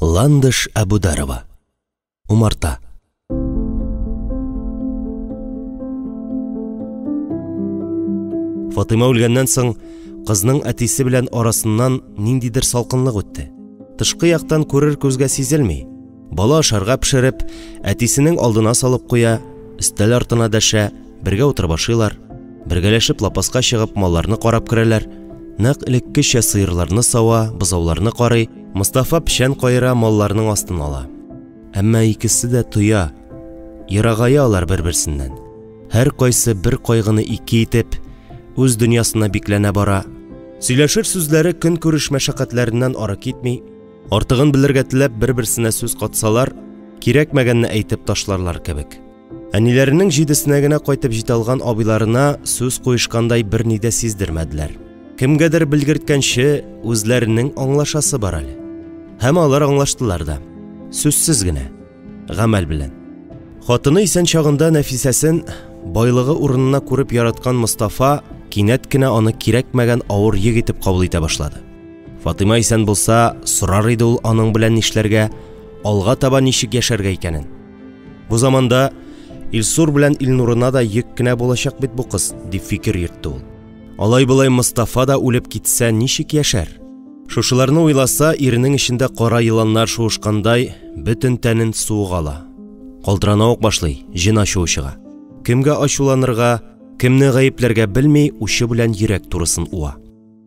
Ландыш Әбударова. Умарта. Фатыйма үлгәннән соң кызның әтисе белән арасыннан ниндидер салкынлык үтте. Тышкы яктан күрер күзгә сизелми. Бала ашарга пешереп, әтисенең алдына салып куя, өстәл артына дәшә, бергә утырып ашыйлар, бергәләшеп лапаска чыгып малларны карап керәләр. Нәкъ элеккечә сыерларны сава, бозауларны карый, Мостафа пешән кайыра, малларның астын ала. Әмма икесе дә туя, ерагая алар бер-берсеннән. Һәр кайсы бер кайгыны ике итеп, үз дөньясына бикләнә бара. Сөйләшер сүзләре көн күреш мәшәкатьләреннән ары китми, артыгын белергә теләп бер-берсенә сүз катсалар, кирәкмәгәнне әйтеп ташларлар кебек. Әниләренең җидесенә генә кайтып җитә алган абыйларына сүз куешкандай берни дә сиздермәделәр. Кемгәдер белгерткәнче үзләренең аңлашасы бар әле. Һәм алар аңлаштылар да, сүзсез генә, гамәл белән. Хатыны исән чагында Нәфисәсен байлыгы урынына күреп яраткан Мостафа кинәт кенә аны кирәкмәгән авыр йөк итеп кабул итә башлады. Фатыйма исән булса, сорар иде ул аның белән нишләргә, алга таба ничек яшәргә икәнен. Бу заманда Илсур белән Илнурына да йөк кенә булачак бит бу кыз, дип фикер йөртте ул. Алай-болай Мостафа да үлеп китсә, ничек яшәр? Шушыларны уйласа, иренең эчендә кара йыланнар шуышкандай, бөтен тәнен суыга ала. Калтырана ук башлый, җен ачуы чыга. Кемгә ачуланырга, кемне гаепләргә белми, учы белән йөрәк турысын уа.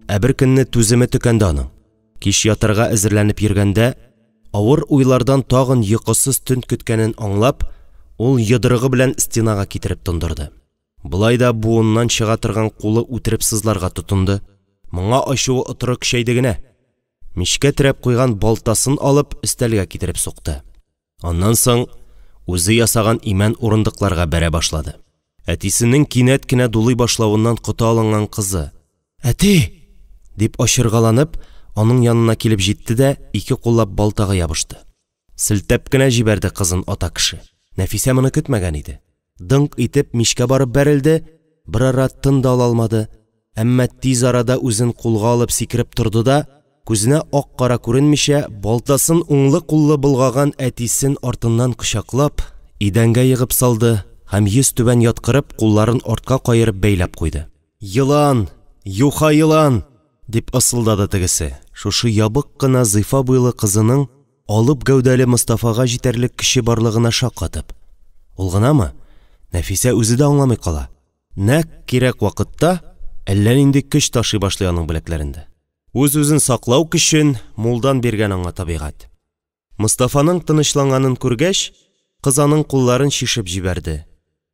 Ә бер көнне түземе төкәнде аның. Кич ятарга әзерләнеп йөргәндә, авыр уйлардан тагын йокысыз төн көткәнен аңлап, ул йодрыгы белән стенага китереп тондырды. Булай да буыннан чыга торган кулы үтереп сызларга тотынды. Моңа ачуы отры көчәйде генә. Мичкә терәп куйган балтасын алып өстәлгә китереп сукты. Аннан соң үзе ясаган имән урындыкларга бәрә башлады. Әтисенең кинәт кенә дулый башлавыннан кота алынган кызы: "Әти!" дип ачыргаланып, аның янына килеп җитте дә ике куллап балтага ябышты. Силтәп кенә җибәрде кызын ата кеше. Нәфисә моны көтмәгән иде. Дыңк итеп мичкә барып бәрелде, бер ара тын да ала алмады. Әмма тиз арада үзен кулга алып сикереп торды да, күзенә ак-кара күренмичә, балтасын уңлы-куллы болгаган әтисен артыннан кочаклап, идәнгә егып салды һәм йөз түбән яткырып, кулларын артка каерып бәйләп куйды. "Йылан! Юха йылан!" дип асылдады тегесе. Шушы ябык кына зыйфа буйлы кызының алып гәүдәле Мостафага җитәрлек кеше барлыгына шаккатып. Ул гынамы? Нәфисә үзе дә аңламый кала. Нәкъ кирәк вакытта әллә нинди көч ташый башлый аның беләкләрендә. Үз-үзен саклау көчен мулдан биргән аңа табигать. Мостафаның тынычланганын күргәч, кыз аның кулларын шишеп җибәрде.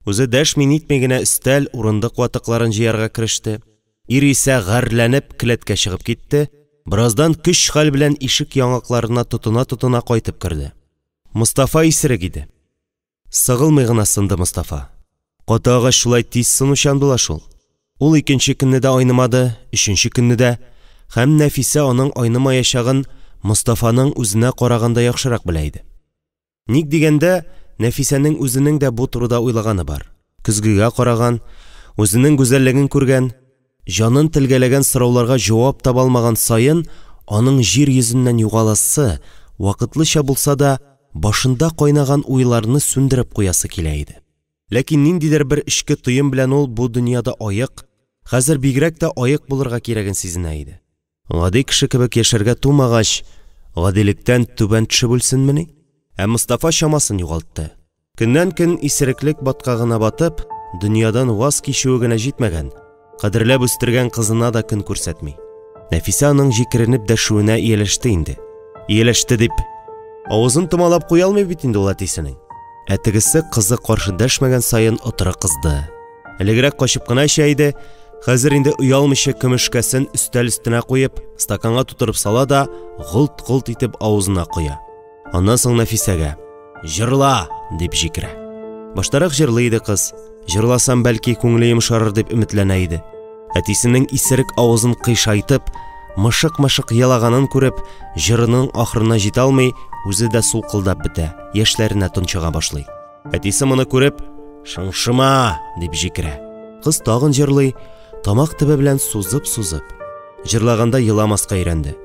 Үзе дәшми-нитми генә өстәл, урындык ватыкларын җыярга кереште. Ир исә гарләнеп келәткә чыгып китте. Бераздан көч-хәл белән ишек яңакларына тотына кайтып керде. Мостафа исерек иде. Сыгылмый гына сынды Мостафа. Катага шулай тиз сынучан була шул. Ул икенче көнне дә айнымады, өченче көнне дә, һәм Нәфисә аның айнымаячагын Мостафаның үзенә караганда яхшырак белә иде. Ник дигәндә, Нәфисәнең үзенең дә бу турыда уйлаганы бар. Көзгегә караган, үзенең гүзәллеген күргән, җанын телгәләгән сорауларга җавап таба алмаган саен, аның җир йөзеннән югаласы, вакытлыча булса да, башында кайнаган уйларны сүндереп куясы килә иде. Ләкин ниндидер бер эчке тоем белән ул бу дөньяда аек, хәзер бигрәк тә аек булырга кирәген сизенә иде. Гади кеше кебек яшәргә тумагач, гадилектән түбән төшеп үлсенмени? Ә Мостафа чамасын югалтты. Көннән-көн исереклек баткагына батып, дөньядан ваз кичүе генә җитмәгән, кадерләп үстергән кызына да көн күрсәтми. Нәфисә аның җикеренеп дәшүенә ияләште инде. Ияләште дип авызын томалап куя алмый бит инде ул әтисенең. Әтегесе кызы каршы дәшмәгән саен отыры кызды. Элегрәк качып кына эчә иде, хәзер инде уялмыйча көмешкәсен өстәл өстенә куеп, стаканга тутырып сала да, гылт-гылт итеп авызына куя. Аннан соң Нәфисәгә: "Җырла!" дип җикерә. Баштарак җырлый иде кыз. Җырласам бәлки күңеле йомшарыр дип өметләнә иде. Әтисенең исерек авызын кыйшайтып, мышык-мышык ялаганын күреп, җырының ахырына җитә алмый, үзе дә сулкылдап бетә, яшьләренә тончыга башлый. Әтисе моны күреп: "Шыңшыма!" дип җикерә. Кыз тагын җырлый, тамак төбе белән сузып-сузып. Җырлаганда еламаска өйрәнде.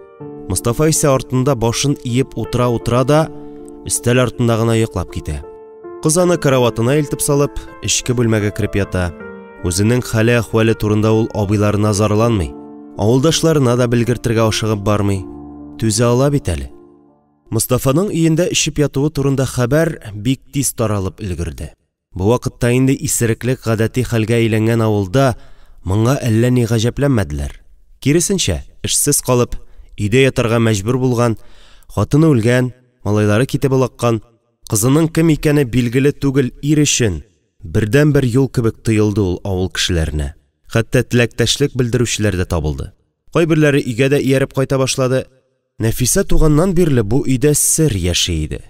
Мостафа исә артында башын иеп утыра да, өстәл артында гына йоклап китә. Кыз аны караватына илтеп салып, эчке бүлмәгә кирип ята. Үзенең хәле-әхвәле турында ул абыйларына зарланмый, авылдашларына да белгертергә ашыгып бармый. Түзә ала бит әле. Мостафаның өендә ишеп ятуы турында хәбәр бик тиз таралып өлгерде. Бу вакытта инде исереклек гадәти хәлгә әйләнгән авылда моңа әллә ни гаҗәпләнмәделәр. Киресенчә, эшсез калып, өйдә ятарга мәҗбүр булган, хатыны үлгән, малайлары китеп олаккан, кызының кем икәне билгеле түгел ир өчен бердән-бер юл кебек тоелды ул авыл кешеләренә. Хәтта теләктәшлек белдерүчеләр дә табылды. Кайберләре өйгә дә ияреп кайта башлады. Нәфисә туганнан бирле бу өйдә сер яши иде.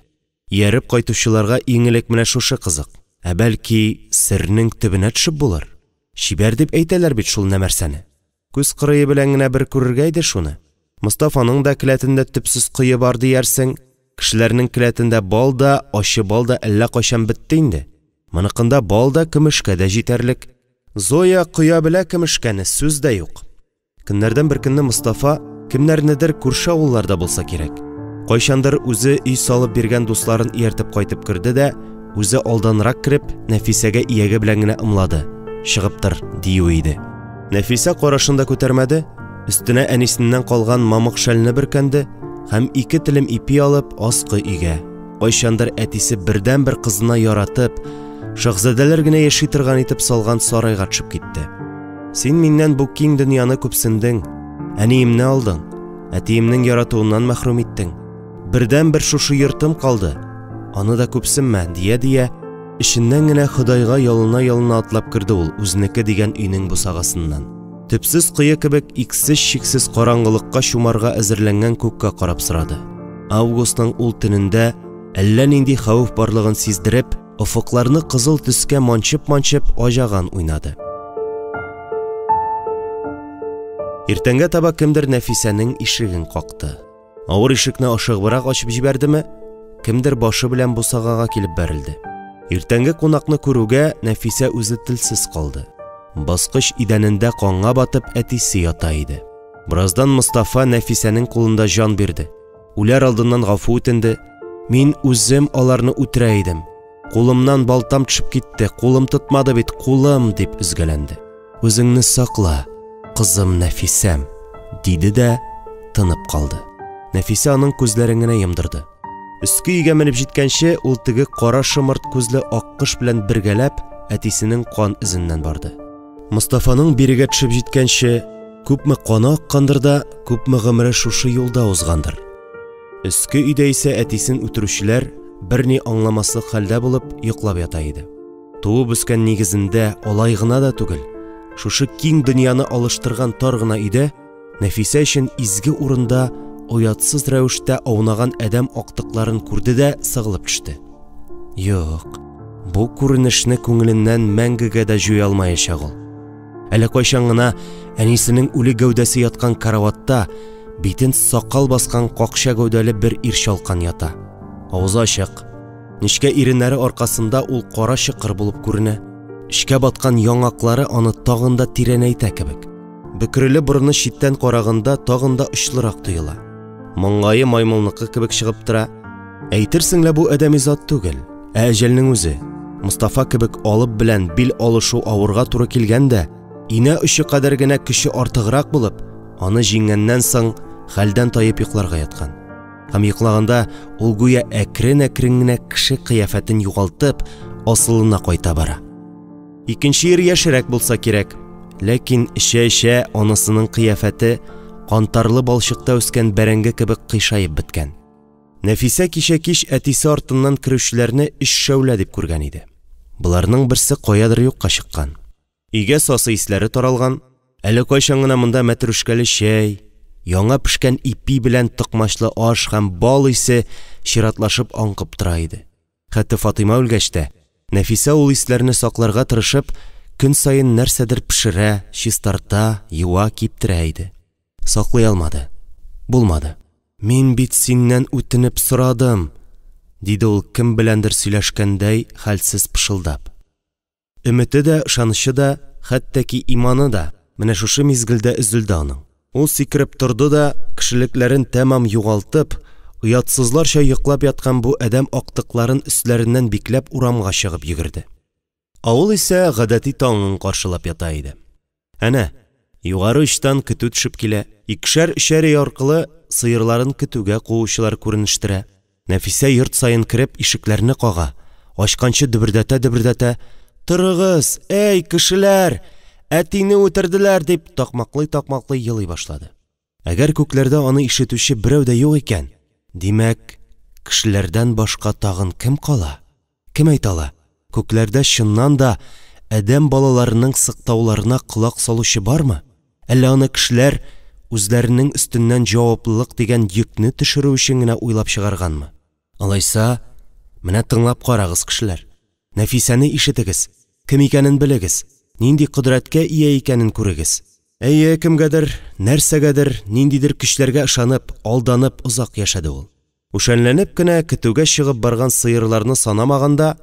Ияреп кайтучыларга иң элек менә шушы кызык. Ә бәлки сернең төбенә төшеп булыр. Шибәр дип әйтәләр бит шул нәмәрсәне. Күз кырые белән генә бер күрергә иде шуны. Мостафаның да келәтендә төпсез кые бар диярсең. Кешеләрнең келәтендә бал да, ачы бал да әллә кайчан бетте инде. Моныкында бал да, көмешкә дә җитәрлек. Зоя кыя белә көмешкәне, сүз дә юк. Көннәрдән бер көнне Мостафа кемнәрнедер күрше авылларда булса кирәк. Кайчандыр үзе өй салып биргән дусларын ияртеп кайтып керде дә, үзе алданрак кирип, Нәфисәгә ияге белән генә ымлады. Чыгып тор, дию иде. Нәфисә карашында күтәрмәде, өстенә әнисеннән калган мамык шәлне бөркәнде һәм 2 телем ипи алып аскы өйгә. Кайчандыр әтисе бердән-бер кызына яратып, шаһзадәләр генә яши торган итеп салган сарайга төшеп китте. Син миннән бу киң дөньяны күпсендең, әниемне алдың, әтиемнең яратуыннан мәхрүм иттең. Бердән-бер шушы йортым калды, аны да күпсенмә, дия, эшеннән генә Ходайга ялына атлап кирде ул үзенеке дигән өйнең бусагасыннан. Төпсез кые кебек иксез-чиксез караңгылыкка чумарга әзерләнгән күккә карап сорады. Августның ул төнендә әллә нинди хәвеф барлыгын сиздереп, офыкларны кызыл төскә манчып ажаган уйнады. Иртәнгә таба кемдер Нәфисәнең ишеген какты. Авыр ишекне ашыгыбрак ачып җибәрдеме, кемдер башы белән бусагага килеп бәрелде. Иртәнге кунакны күрүгә Нәфисә үзе телсез калды. Баскыч идәнендә канга батып әтисе ята иде. Бираздан Мостафа Нәфисәнең кулында жан бирде. Үләр алдыннан гафу үтенде. Мин үзем аларны үтерә идем. Кулымнан балтам төшеп китте, кулым тотмады бит, кулым, дип үзгәләнде. Үзеңне сакла, кызым Нәфисәм, диде дә тынып калды. Нәфисә аның күзләрен генә йомдырды. Өске өйгә менеп җиткәнче ул теге кара шымырт күзле аккыш белән бергәләп әтисенең кан изеннән барды. Мостафаның бирегә төшеп җиткәнче күпме каны аккандыр да, күпме гомере шушы юлда узгандыр. Өске өйдә исә әтисен үтерүчеләр берни аңламаслык хәлдә булып йоклап ята иде. Туып үскән нигезендә алай гына да түгел, шушы киң дөньяны алыштырган тар гына өйдә Нәфисә өчен изге урында оятсыз рәвештә аунаган әдәм актыкларын күрде дә сыгылып төште. Юк, бу күренешне күңеленнән мәңгегә дә җуя алмаячак ул. Әле кайчан гына әнисенең үле гәүдәсе яткан караватта битен сакал баскан какча гәүдәле бер ир чалкан ята. Авызы ачык, нечкә иреннәре аркасында ул кара чыкыр булып күренә. Эчкә баткан яңаклары аны тагын да тирәнәйтә кебек. Бөкреле борыны читтән караганда тагын да очлырак тоела. Маңгае маймылныкы кебек чыгып тора. Әйтерсең лә бу әдәми зат түгел, әҗәлнең үзе. Мустафа кебек алып белән бил алышу авырга туры килгәндә, инә өче кадәр генә көче артыграк булып, аны җиңгәннән соң хәлдән таеп йокларга яткан. Һәм йоклаганда ул гүя әкрен-әкрен генә кеше кыяфәтен югалтып, асылына кайта бара. Икенче ир яшерәк булса кирәк, ләкин эчә-эчә анысының кыяфәте кантарлы балчыкта үскән бәрәңге кебек кыйшаеп беткән. Нәфисә кичә кич әтисе артыннан керүчеләрне эш шәүлә дип күргән иде. Буларның берсе каядыр юкка чыккан. Өйгә сасы исләре таралган, әле кайчан гына монда мәтрүшкәле чәй, яңа пешкән ипи белән токмачлы аш һәм бал исе чиратлашып аңкып тора иде. Хәтта Фатыйма үлгәч тә Нәфисә ул исләрне сакларга тырышып, көн сайын нәрсәдер пешерә, чистарта, юа киптерә иде. Саклый алмады. Булмады. Мин бит синнән үтенеп сорадым, диде ул кем беләндер сөйләшкәндәй хәлсез пышылдап. Өмете дә, ышанышы да, хәтта ки иманы да менә шушы мизгелдә өзелде аның. Ул сикереп торды да, кешелекләрен тәмам югалтып, уятсызларча йоклап яткан бу адәм актыкларын өсләреннән бикләп урамга чыгып йөгерде. Авыл исә гадәти таңын каршылап ята иде. Әнә, югары очтан көтү төшеп килә, икешәр-өчәр аркылы сыерларын көтүгә куучылар күренештерә. Нәфисә йорт сайын кирип ишекләрне кага, ачканчы дөбердәтә, «Торыгыз, эй, кешеләр! Әтине үтерделәр!» дип такмаклый елый башлады. Әгәр күкләрдә аны ишетүче берәү дә юк икән, димәк, кешеләрдән башка тагын кем кала? Кем әйтала? Күкләрдә чыннан да адәм балаларының сыктауларына колак салучы бармы? Әллә аны кешеләр үзләренең өстеннән җаваплылык дигән йөкне төшерү өчен генә уйлап чыгарганмы? Алайса, менә тыңлап карагыз, кешеләр. Нәфисәне ишетегез, кем икәнен белегез, нинди кодрәткә ия икәнен күрегез. Әйе, кемгәдер, нәрсәгәдер, ниндидер көчләргә ышанып, алданып озак яшәде ул. Үшәнләнеп кенә көтүгә чыгып барган сыерларны санамаганда,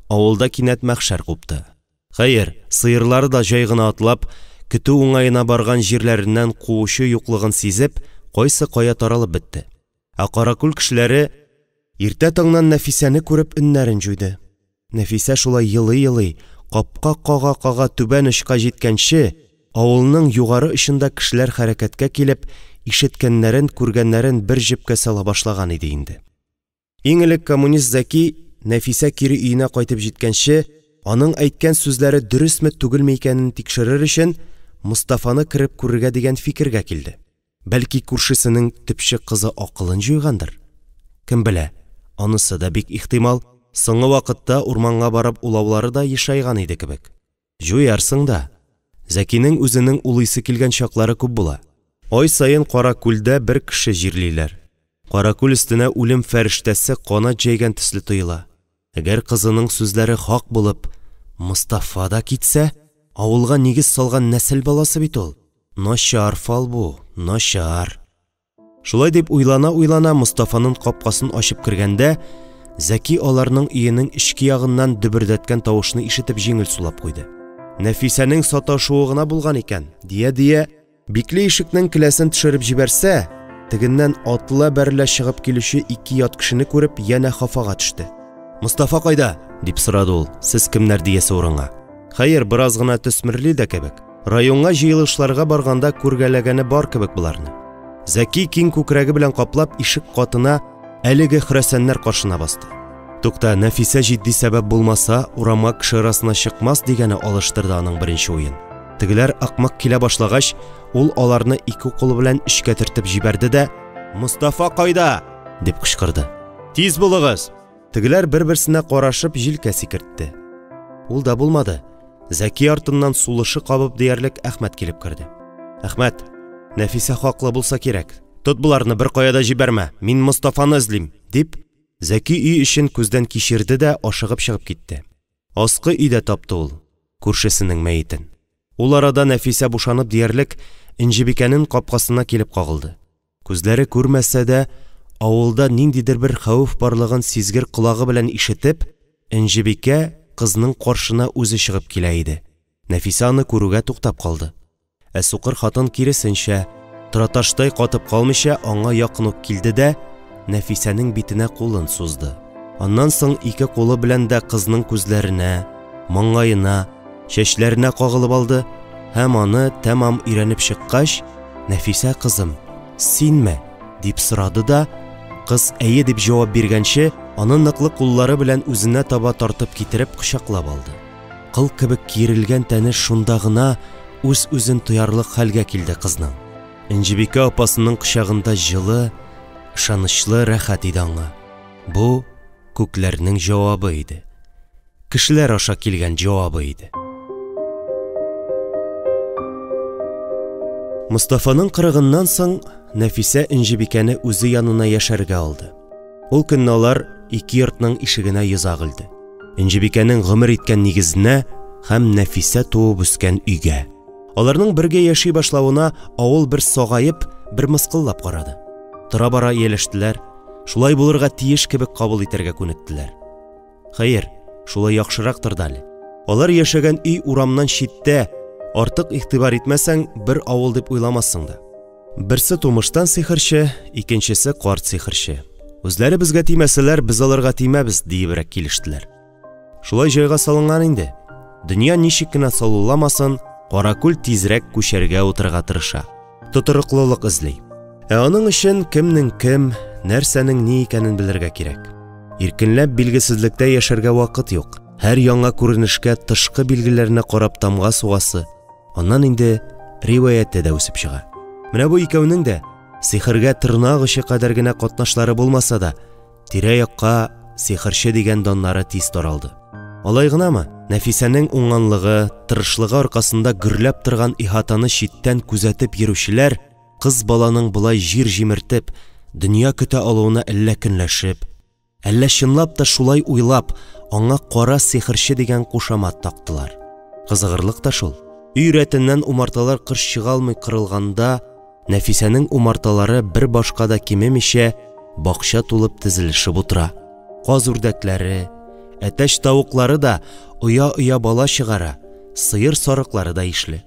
авылда кинәт мәхшәр купты. Хәер, сыерлары да җай гына атлап, көтү уңаена барган җирләреннән куучы юклыгын сизеп, кайсы кая таралып бетте. Ә Каракүл кешеләре иртә таңнан Нәфисәне күреп өннәрен җуйды. Нәфисә шулай елый, капка кага түбән очка җиткәнче, авылның югары очында кешеләр хәрәкәткә килеп, ишеткәннәрен, күргәннәрен бер җепкә сала башлаган иде инде. Иң элек коммунист Зәки Нәфисә кире өенә кайтып җиткәнче, аның әйткән сүзләре дөресме түгелме икәнен тикшерер өчен Мустафаны кирип күрергә дигән фикергә килде. Бәлки күршесенең төпчек кызы акылын җуйгандыр. Кем белә, анысы да бик ихтимал. Соңгы вакытта урманга барып улаулары да ешайган иде кебек. Җуярсың да. Зәкинең үзенең улыйсы килгән чаклары күп була. Ай сайын Каракүлдә бер кеше җирлиләр. Каракүл өстенә үлем фәрештәсе канат җәйгән төсле тоела. Әгәр кызының сүзләре хак булып, Мустафа да китсә, авылга нигез салган нәсел баласы бит ул. Начар фал бу, начар. Шулай дип уйлана Мустафаның капкасын ачып кергәндә, Зәки аларның өенең ички ягыннан дөбердәткән тавышны ишетеп җиңел сулап куйды. Нәфисәнең саташуы гына булган икән. Дия, бикле ишекнең келәсен төшереп җибәрсә, тегеннән атлы бәрелә чыгып килүче ике ят кешене күреп янә хафага төште. «Мустафа кайда?» дип сорады ул, сез кемнәр диясе урынга. Хәер, бераз гына төсмерли дә кебек. Районга җыелышларга барганда күргәләгәне бар кебек буларны. Зәки киң күкрәге белән каплап ишек катына әлеге хөрәсәннәр каршына басты. Тукта, Нәфисә җитди сәбәп булмаса, урамга кеше арасына чыкмас дигәне алыштырды аның беренче уен. Тегеләр акмак килә башлагач, ул аларны ике кулы белән эчкә төртеп җибәрде дә, «Мустафа кайда?» дип кычкырды. «Тиз булыгыз!» Тегеләр бер-берсенә карашып җилкә сикертте. Ул да булмады. Зәки артыннан сулышы кабып диярлек Әхмәт килеп керде. «Әхмәт, Нәфисә хаклы булса кирәк. Тот буларны бер кая да җибәрмә, мин Мустафаны эзлим», дип, Зәки үй эшен күздән кичерде дә ашыгып чыгып китте. Аскы өйдә тапты ул күршесенең мәетен. Ул арада Нәфисә бушанып диярлек Инҗибикәнең капкасына килеп кагылды. Күзләре күрмәсә дә, авылда ниндидер бер хәвеф барлыгын сизгер колагы белән ишетеп, Инҗибикә кызның каршына үзе чыгып килә иде. Нәфисә аны күрүгә туктап калды. Ә сукыр хатын киресенчә, тораташтай катып калмыйча аңа якын ук килде дә Нәфисәнең битенә кулын сузды. Аннан соң ике кулы белән дә кызның күзләренә, маңгаена, чәчләренә кагылып алды һәм аны тәмам өйрәнеп чыккач, «Нәфисә кызым, синме?» дип сорады да, кыз әйе дип җавап биргәнче, аны ныклы куллары белән үзенә таба тартып китереп кочаклап алды. Кыл кебек киерелгән тәне шунда гына үз-үзен тоярлык хәлгә килде кызның. Инҗибикә апасының кочагында җылы, ышанычлы рәхәт иде аңа. Бу күкләрнең җавабы иде. Кешеләр аша килгән җавабы иде. Мустафаның кырыгыннан соң Нәфисә Инҗибикәне үзе янына яшәргә алды. Ул көнне алар ике йортның ишегенә йозак илде. Инҗибикәнең гомер иткән нигезенә һәм Нәфисә туып үскән өйгә. Аларның бергә яши башлавына авыл бер сагайып, бер мыскыллап карады. Тора-бара ияләштеләр, шулай булырга тиеш кебек кабул итәргә күнектеләр. Хәер, шулай яхшырактыр да әле. Алар яшәгән өй урамнан читтә, артык игътибар итмәсәң, бер авыл дип уйламассың да. Берсе тумыштан сихырчы, икенчесе карт сихырчы. Үзләре безгә тимәсәләр, без аларга тимәбез диебрәк килештеләр. Шулай җайга салынган инде. Дөнья ничек кенә салуламасын, Каракүл тизрәк күчәргә утырга тырыша. Тотырыклылык эзли. Аның өчен кемнең кем, нәрсәнең ни икәнен белергә кирәк. Иркенләп билгесезлектә яшәргә вакыт юк. Һәр яңа күренешкә тышкы билгеләренә карап тамга сугасы. Аннан инде риваятә дә үсеп чыга. Менә бу икәүнең дә сихергә тырнак очы кадәр генә катнашлары булмаса да, тирә-якка сихерче дигән даннары тиз таралды. Алай гынамы? Нәфисәнең уңганлыгы, тырышлыгы аркасында гөрләп торган ихатаны читтән күзәтеп йөрүчеләр кыз баланың булай җир җимертеп, дөнья көтә алуына әллә көнләшеп, әллә чынлап та шулай уйлап, аңа кара сихерче дигән кушамат тактылар. Кызыгырлык та шул. Өй рәтеннән умарталар кыш чыга алмый кырылганда, Нәфисәнең умарталары бер башка да кимемичә бакча тулып тезелешеп утыра. Каз үрдәкләре, әтәч тавыклары да оя-оя бала чыгара, сыер сарыклары да ишле.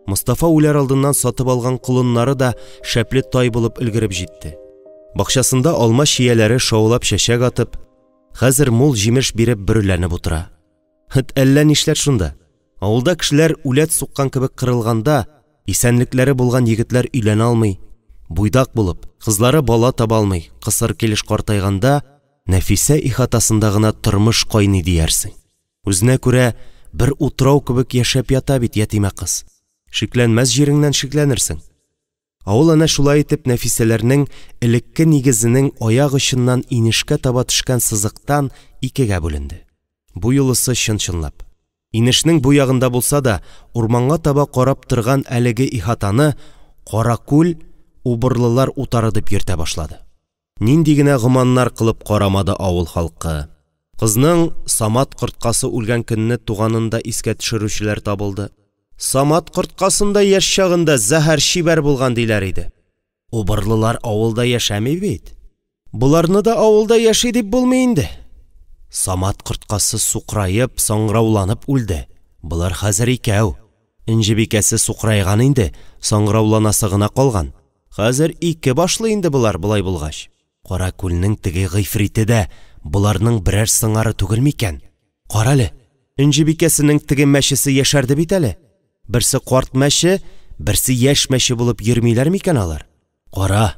Мустафа үләр алдыннан сатып алган колыннары да шәпле тай булып өлгереп җитте. Бакчасында алма чияләре шаулап чәчәк атып, хәзер мул җимеш биреп бөреләнеп утыра. Әллә нишләр шунда? Авылда кешеләр үләт суккан кебек кырылганда, исәнлекләре булган егетләр өйләнә алмый, буйдак булып, кызлары бала таба алмый, кысыр килеш картайганда, Нәфисә ихатасында гына тормыш кайный диярсең. Үзенә күрә бер утрау кебек яшәп ята бит ятимә кыз. Шикләнмәс җиреңнән шикләнерсең. Авыл әнә шулай итеп Нәфисәләрнең элекке нигезенең аяк очыннан инешкә таба төшкән сызыктан икегә бүленде. Бу юлысы чын-чынлап. Инешнең бу ягында булса да, урманга таба карап торган әлеге ихатаны Каракүл убырлылар утары дип йөртә башлады. Нинди генә гоманнар кылып карамады авыл халкы. Кызның Самат корткасы үлгән көнне туганында искә төшерүчеләр табылды. Самат корткасында яшь чагында зәһәр шибәр булган диләр иде. Убырлылар авылда яшәми бит. Буларны да авылда яши дип булмый инде. Самат корткасы сукрайып, саңрауланып үлде. Булар хәзер икәү. Инҗебикәсе сукрайган инде, саңрауланасы гына калган. Хәзер ике башлы инде булар булай булгач. Каракүлнең теге гыйфрите дә буларның берәр сыңары түгел микән? Кара әле, Инҗебикәсенең теге мәчесе яшәрде бит әле. Берсе карт мәче, берсе яшь мәче булып йөрмиләр микән алар? Кара,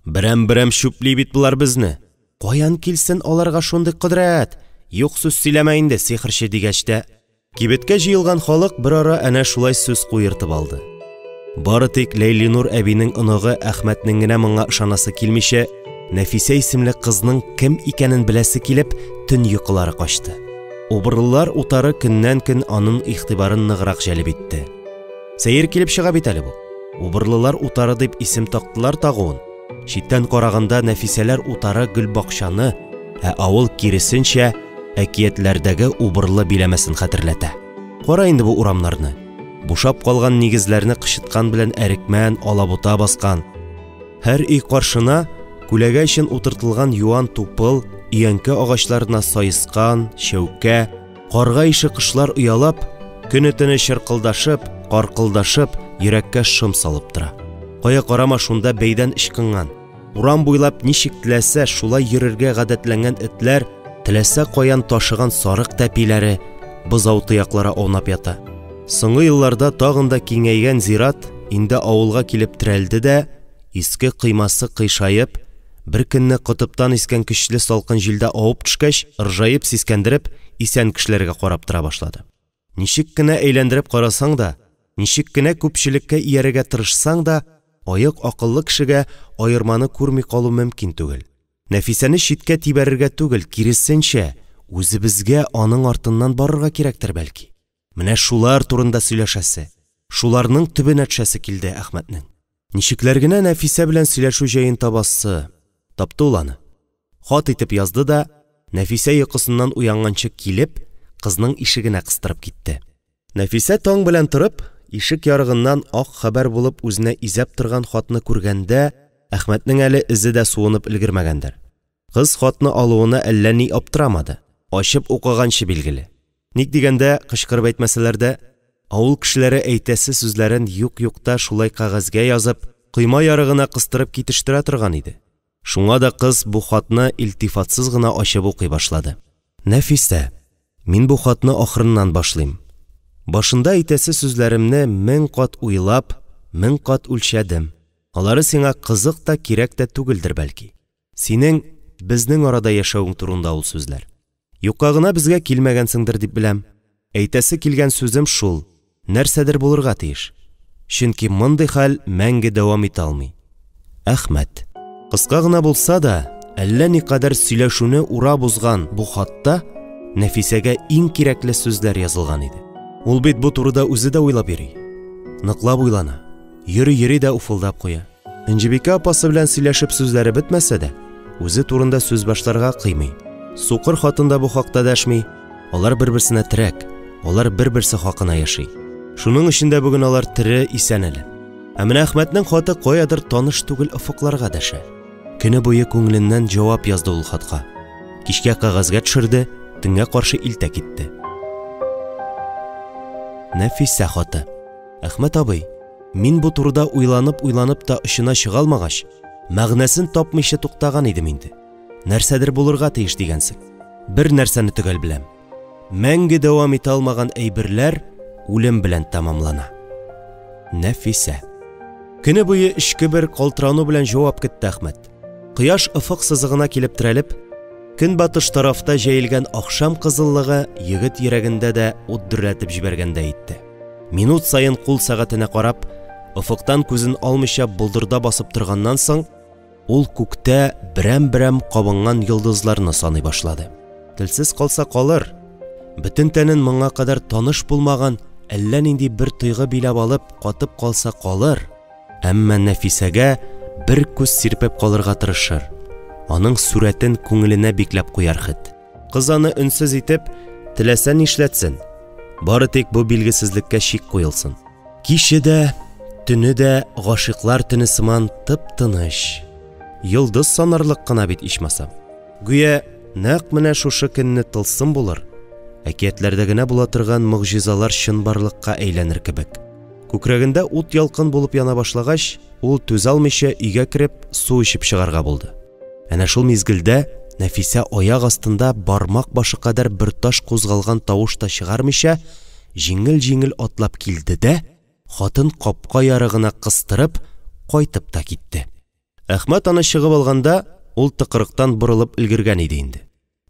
берәм-берәм шүпли бит булар безне. Каян килсен аларга шундый кудрәт? Юк сүз сөйләмә инде сихерче дигәч тә. Кибеткә җыелган халык бер ара әнә шулай сүз куертып алды. Бары тик Ләйлинур әбинең оныгы Әхмәтнең генә моңа ышанасы килмичә, Нәфисә исемле кызның кем икәнен беләсе килеп, төн йокылары качты. Убырлылар утары көннән-көн аның игътибарын ныграк җәлеп итте. Сәер килеп чыга бит әле бу. Убырлылар утары дип исем тактылар тагуын. Читтән караганда Нәфисәләр утары Гөлбакчаны, ә авыл киресенчә әкиятләрдәге убырлы биләмәсен хәтерләтә. Кара инде бу урамнарны. Бушап калган нигезләрне кычыткан белән әрекмән, алабута баскан. Һәр өй каршына күләгә өчен утыртылган юан тупыл, иянкә агачларына сайыскан, шәүкә, карга ише кышлар уялап, көне-төне чыркылдашып, каркылдашып, йөрәккә шым салып тора. Кая карама шунда бәйдән ычкынган. Урам буйлап ничек теләсә шулай йөрергә гадәтләнгән этләр, теләсә каян ташыган сарык тәпиләре, бызау тыяклары аунап ята. Соңгы елларда тагын да киңәйгән зират инде авылга килеп терәлде дә, иске кыймасы кыйшаеп, бер көнне кытыптан искән көчле салкын җилдә авып төшкәч, ыржаеп сискәндереп, исән кешеләргә карап тора башлады. Ничек кенә әйләндереп карасаң да, ничек кенә күпчелеккә иярергә тырышсаң да, аяк акыллы кешегә аерманы күрми калу мөмкин түгел. Нәфисәне читкә тибәрергә түгел, киресенчә, үзебезгә аның артыннан барырга кирәктер бәлки. Менә шулар турында сөйләшәсе, шуларның төбенә төшәсе килде Әхмәтнең. Ничекләр генә Нәфисә белән сөйләшү җаен табасы. Тапты ул аны. Хат итеп язды да, Нәфисә йокысыннан уянганчы килеп, кызның ишегенә кыстырып китте. Нәфисә таң белән торып, ишек ярыгыннан ак хәбәр булып үзенә изәп торган хатны күргәндә, Әхмәтнең әле изе дә суынып өлгермәгәндер. Кыз хатны алуына әллә ни аптырамады. Ачып укыганчы билгеле. Ник дигәндә, кычкырып әйтмәсәләр дә, авыл кешеләре әйтәсе сүзләрен юк-юкта шулай кагазгә язып, койма ярыгына кыстырып китештерә торган иде. Шуңа да кыз бу хатны илтифатсыз гына ачып укый башлады. Нәфисә, мин бу хатны ахырыннан башлыйм. Башында әйтәсе сүзләремне 1000 кат уйлап, 1000 кат үлчәдем. Алары сиңа кызык та кирәк тә түгелдер бәлки. Синең безнең арада яшәүең турында ул сүзләр. Юкка гына безгә килмәгәнсеңдер дип беләм. Әйтәсе килгән сүзем шул: нәрсәдер булырга тиеш. Чөнки мондый хәл мәңге дәвам итә алмый. Әхмәт. Кыска гына булса да, әллә никадәр сөйләшүне ура бузган бу хатта Нәфисәгә иң кирәкле сүзләр язылган иде. Ул бит бу турыда үзе дә уйлап йөри. Ныклап уйлана. Йөри дә уфылдап куя. Инҗибикә апасы белән сөйләшеп сүзләре бетмәсә дә, үзе турында сүз башларга кыймый. Сукыр хатында бу хакта дәшми. Алар бер-берсенә терәк. Алар бер-берсе хакына яши. Шуның өчен дә бүген алар тере исән әле. Ә менә Әхмәтнең хаты каядыр таныш түгел офыкларга дәшә. Көне буе күңеленнән җавап язды ул хатка. Кичкә кагазга төшерде, төнгә каршы илтә китте. Нәфисә хаты. Әхмәт абый, мин бу турыда уйланып та очына чыга алмагач, мәгънәсен тапмыйча туктаган идем инде. Нәрсәдер булырга тиеш дигәнсең. Бер нәрсәне төгәл беләм. Мәңге дәвам итә алмаган әйберләр үлем белән тамамлана. Нәфисә. Көне буе эчке бер калтырану белән җавап көтте Әхмәт. Кояш офык сызыгына килеп терәлеп, көнбатыш тарафта җәелгән ахшам кызыллыгы егет йөрәгендә дә ут дөрләтеп җибәргәндәй итте. Минут сайын кул сәгатенә карап, офыктан күзен алмыйча булдырда басып торганнан соң, ул күктә берәм-берәм кабынган йолдызларны саный башлады. Телсез калса калыр. Бөтен тәнен моңа кадәр таныш булмаган әллә нинди бер тойгы биләп алып катып калса калыр. Әмма Нәфисәгә бер күз сирпеп калырга тырышыр. Аның сүрәтен күңеленә бикләп куяр хит. Кыз аны өнсез итеп, теләсә нишләтсен. Бары тик бу билгесезлеккә чик куелсын. Киче дә, төне дә гашыйклар төне сыман тып-тыныч. Йолдыз санарлык кына бит ичмасам. Гүя нәкъ менә шушы көнне тылсым булыр. Әкиятләрдә генә була торган мөгъҗизалар чынбарлыкка әйләнер кебек. Күкрәгендә ут ялкын булып яна башлагач, ул түзә алмыйча өйгә кирип су ичеп чыгарга булды. Әнә шул мизгелдә Нәфисә аяк астында бармак башы кадәр бер таш кузгалган тавыш та чыгармыйча, җиңел-җиңел атлап килде дә, хатын капка ярыгына кыстырып, кайтып та китте. Әхмәт аны чыгып алганда, ул тыкрыктан борылып өлгергән иде инде.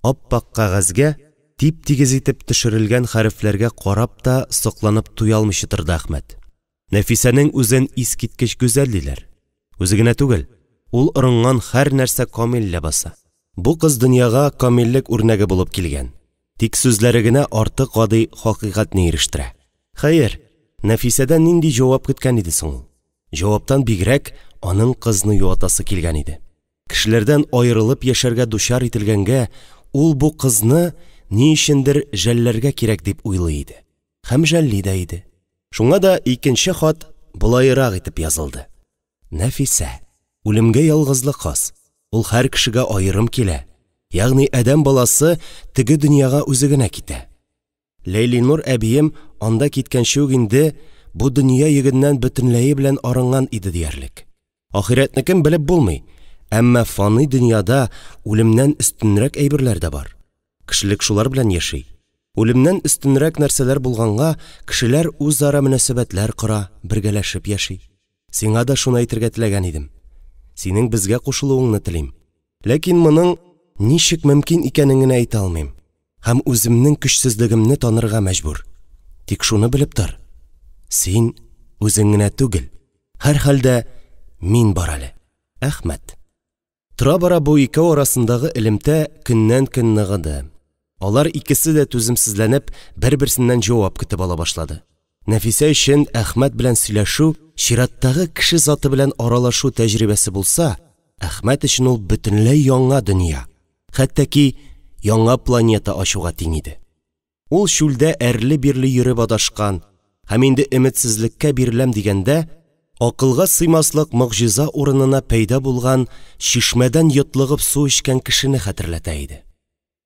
Аппак кагазгә тип-тигез итеп төшерелгән хәрефләргә карап та сокланып туя алмыйча торды Әхмәт. Нәфисәнең үзен искиткеч гүзәл диләр. Үзе генә түгел, ул ырынган һәр нәрсә камил ләбаса. Бу кыз дөньяга камиллек үрнәге булып килгән. Тик сүзләре генә артык гади хакыйкатьне ирештерә. Хәер, Нәфисәдән нинди җавап көткән иде соң ул? Җаваптан бигрәк аның кызны юатасы килгән иде. Кешеләрдән аерылып яшәргә дучар ителгәнгә, ул бу кызны ни өчендер жәлләргә кирәк дип уйлый иде. Һәм жәлли дә иде. Шуңа да икенче хат булайрак итеп язылды. Нәфисә, үлемгә ялгызлык хас. Ул һәр кешегә аерым килә. Ягъни адәм баласы теге дөньяга үзе генә китә. Ләйлинур әбием анда киткәнче үк инде бу дөнья йөгеннән бөтенләе белән арынган иде диярлек. Ахиратныкын белеп булмый, әмма фани дөньяда үлемнән өстенрәк әйберләр дә бар. Кешелек шулар белән яши. Үлемнән өстенрәк нәрсәләр булганга, кешеләр үзара мөнәсәбәтләр кора, бергәләшеп яши. Сиңа да шуны әйтергә теләгән идем. Синең безгә кушылуыңны телим. Ләкин моның ничек мөмкин икәнен генә әйтә алмыйм. Һәм үземнең көчсезлегемне танырга мәҗбүр. Тик шуны белеп тор. Син үзең генә түгел. Һәр хәлдә мин бар әле. Әхмәт. Тора-бара бу икәү арасындагы элемтә көннән-көн ныгыды. Алар икесе дә түземсезләнеп, бер-берсеннән җавап көтеп ала башлады. Нәфисә өчен Әхмәт белән сөйләшү, чираттагы кеше заты белән аралашу тәҗрибәсе булса, Әхмәт өчен ул бөтенләй яңа дөнья. Хәтта ки яңа планета ачуга тиң иде. Ул шүлдә әрле-бирле йөреп адашкан, һәм инде өметсезлеккә биреләм дигәндә, акылга сыймаслык мөгъҗиза урынына пәйда булган шишмәдән йотлыгып су эчкән кешене хәтерләтә иде.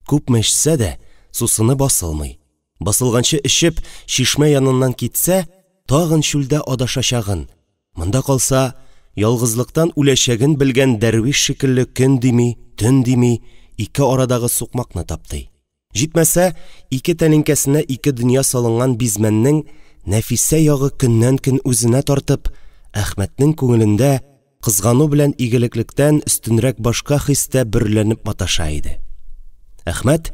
Күпме эчсә дә, сусыны басылмый. Басылганчы эчеп, шишмә яныннан китсә, тагын шүлдә адашачагын. Монда калса, ялгызлыктан үләчәген белгән дәрвиш шикелле көн дими, төн дими, ике арадагы сукмакны тапты. Җитмәсә, ике тәлинкәсенә ике дөнья салынган бизмәннең Нәфисә ягы көннән-көн үзенә тартып, Әхмәтнең күңелендә кызгану белән игелеклектән өстенрәк башка хистә бөрләнеп маташа иде. Әхмәт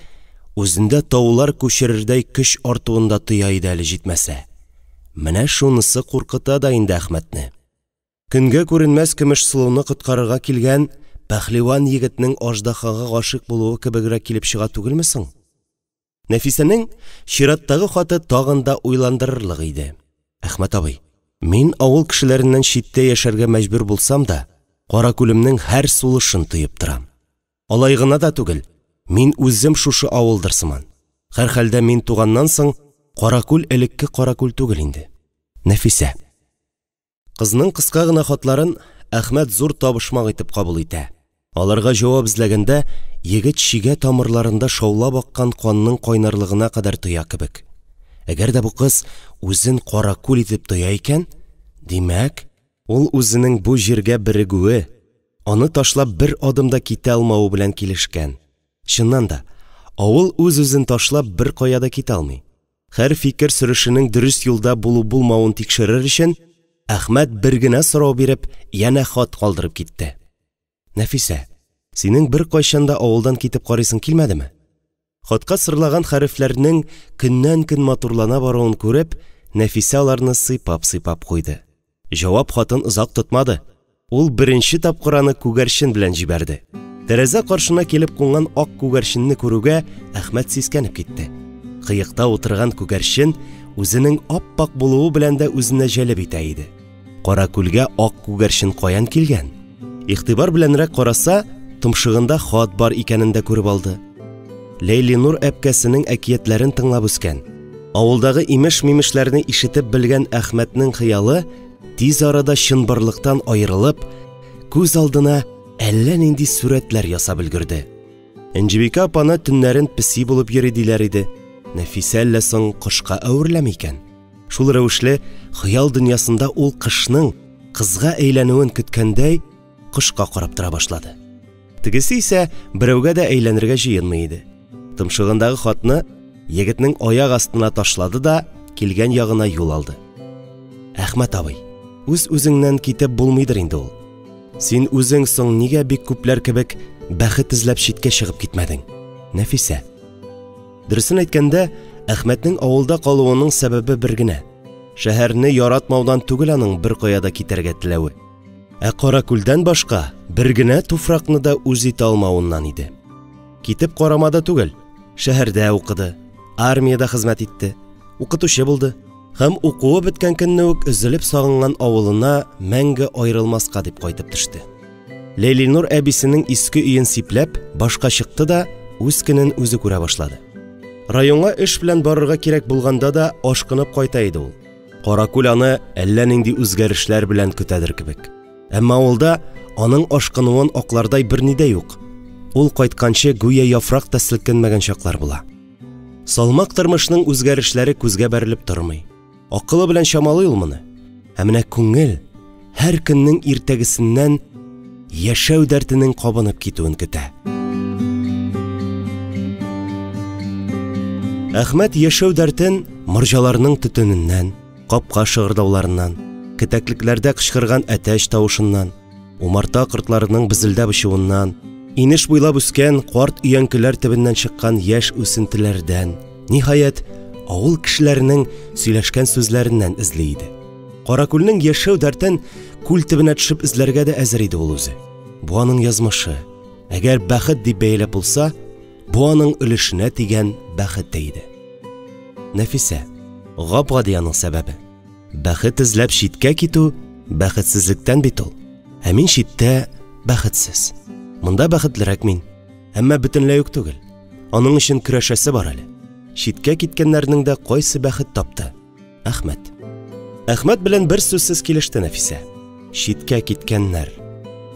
үзендә таулар күчерердәй көч артуында тоя иде әле җитмәсә. Менә шунысы куркыта да инде Әхмәтне. Көнгә күренмәс көмеш сылуны коткарырга килгән пәһлеван егетнең аждаһага гашык булуы кебегрәк килеп чыга түгелме соң? Нәфисәнең чираттагы хаты тагын да уйландырырлык иде. Әхмәт абый, мин авыл кешеләреннән читтә яшәргә мәҗбүр булсам да, Каракүлемнең һәр сулышын тоеп торам. Алай гына да түгел, мин үзем шушы авылдыр сыман. Һәр хәлдә мин туганнан соң Каракүл элекке Каракүл түгел инде. Нәфисә. Кызның кыска гына хатларын Әхмәт зур табышмак итеп кабул итә. Аларга җавап эзләгәндә, егет чигә тамырларында шаулап аккан канның кайнарлыгына кадәр тоя кебек. Әгәр дә бу кыз үзен Каракүл итеп тоя икән, димәк, ул үзенең бу җиргә бирегүе, аны ташлап бер адымда китә алмавы белән килешкән. Чыннан да, авыл үз-үзен ташлап бер кая да китә алмый. Һәр фикер сөрүшенең дөрес юлда булу-булмавын тикшерер өчен Әхмәт бер генә сорау биреп, янә хат калдырып китте. Нәфисә, синең бер кайчанда авылдан китеп карыйсың килмәдеме? Хатка сырлаган хәрефләрнең көннән-көн матурлана баруын күреп, Нәфисә аларны сыйпап куйды. Җавап хатын озак тотмады. Ул беренче тапкыраны күгәрчен белән җибәрде. Тәрәзә каршына килеп кунган ак күгәрченне күрүгә Әхмәт сискәнеп китте. Кыекта утырган күгәрчен үзенең ап-пак булуы белән дә үзенә җәлеп итә иде. Каракүлгә ак күгәрчен каян килгән? Ихтибар беләнрәк караса, томшыгында хат бар икәнен дә күреп алды. Ләйлинур әпкәсенең әкиятләрен тыңлап үскән. Авылдагы имеш-мимешләрне ишетеп белгән Әхмәтнең хыялы тиз арада чынбарлыктан аерылып, күз алдына әллә нинди сурәтләр ясап өлгерде. Энҗибикә апаны төннәрен песи булып йөри диләр иде. Нәфисә әллә соң кышка әверләме икән? Шул рәвешле хыял дөньясында ул кышның кызга әйләнүен көткәндәй кышка карап тора башлады. Тегесе исә берәүгә дә әйләнергә җыенмый иде. Томшыгындагы хатны егетнең аяк астына ташлады да килгән ягына юл алды. Әхмәт абый, үз-үзеңнән китеп булмыйдыр инде ул. Син үзең соң нигә бик күпләр кебек бәхет эзләп читкә чыгып китмәдең? Нәфисә. Дөресен әйткәндә, Әхмәтнең авылда калуының сәбәбе бер генә. Шәһәрне яратмаудан түгел аның бер каяда китәргә теләве. Ә Каракүлдән башка бер генә туфракны да үз итә алмавыннан иде. Китеп карамада түгел, шәһәрдә укыды, армиядә хезмәт итте, укытучы булды. Һәм укуы беткән көнне үк өзелеп сагынган авылына мәңге аерылмаска дип кайтып төште. Ләйлинур әбисенең иске өен сипләп, башка чыкты да үз көнен үзе күрә башлады. Районга эш белән барырга кирәк булганда да ашкынып кайта иде ул. Каракүл аны әллә нинди үзгәрешләр белән көтәдер кебек. Әмма авылда аның ашкынуын аклардай берни дә юк. Ул кайтканчы гүя яфрак та селкенмәгән чаклар була. Салмак тормышның үзгәрешләре күзгә бәрелеп тормый. Акылы белән чамалый ул моны. Ә менә күңел һәр көннең иртәгесеннән яшәү дәртенең кабынып китүен көтә. Әхмәт яшәү дәртен морҗаларның төтененнән, капка шыгырдауларыннан, кетәклекләрдә кычкырган әтәч тавышыннан, умарта кортларының безелдәп очуыннан, инеш буйлап үскән карт өянкеләр төбеннән чыккан яшь үсентеләрдән, ниһаять, авыл кешеләренең сөйләшкән сүзләреннән эзли иде. Каракүлнең яшәү дәртен күл төбенә төшеп эзләргә дә әзер иде ул үзе. Бу аның язмышы. Әгәр бәхет дип бәйләп булса, бу аның өлешенә тигән бәхет иде. Нәфисә, гап-гади аның сәбәбе. Бәхет эзләп читкә китү бәхетсезлектән бит ул. Ә мин читтә бәхетсез. Монда бәхетлерәк мин. Әмма бөтенләй үк түгел. Аның өчен көрәшәсе бар әле. Читкә киткәннәрнең дә кайсы бәхет тапты? Әхмәт. Әхмәт белән бер сүзсез килеште Нәфисә. Читкә киткәннәр.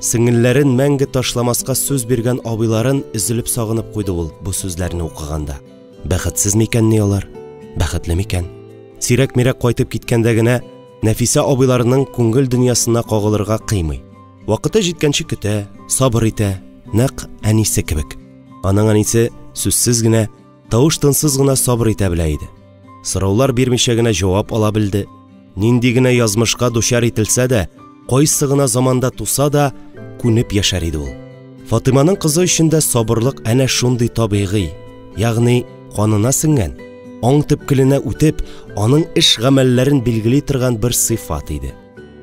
Сеңелләрен мәңге ташламаска сүз биргән абыйларын изелеп сагынып куйды ул бу сүзләрне укыганда. Бәхетсез микән ни алар? Бәхетле микән? Сирәк-мирәк кайтып киткәндә генә Нәфисә абыйларының күңел дөньясына кагылырга кыймый. Вакыты җиткәнче көтә, сабыр итә, нәкъ әнисе кебек. Аның әнисе сүзсез генә, тавыш-тынсыз гына сабыр итә белә иде. Сораулар бирмичә генә җавап ала белде. Нинди генә язмышка дучар ителсә дә, кайсы гына заманда туса да, күнеп яшәр иде ул. Фатиманың кызы өчен дә сабырлык әнә шундый табигый, ягъни канына сеңгән, аң төпкеленә үтеп, аның эш-гамәлләрен билгели торган бер сыйфат иде.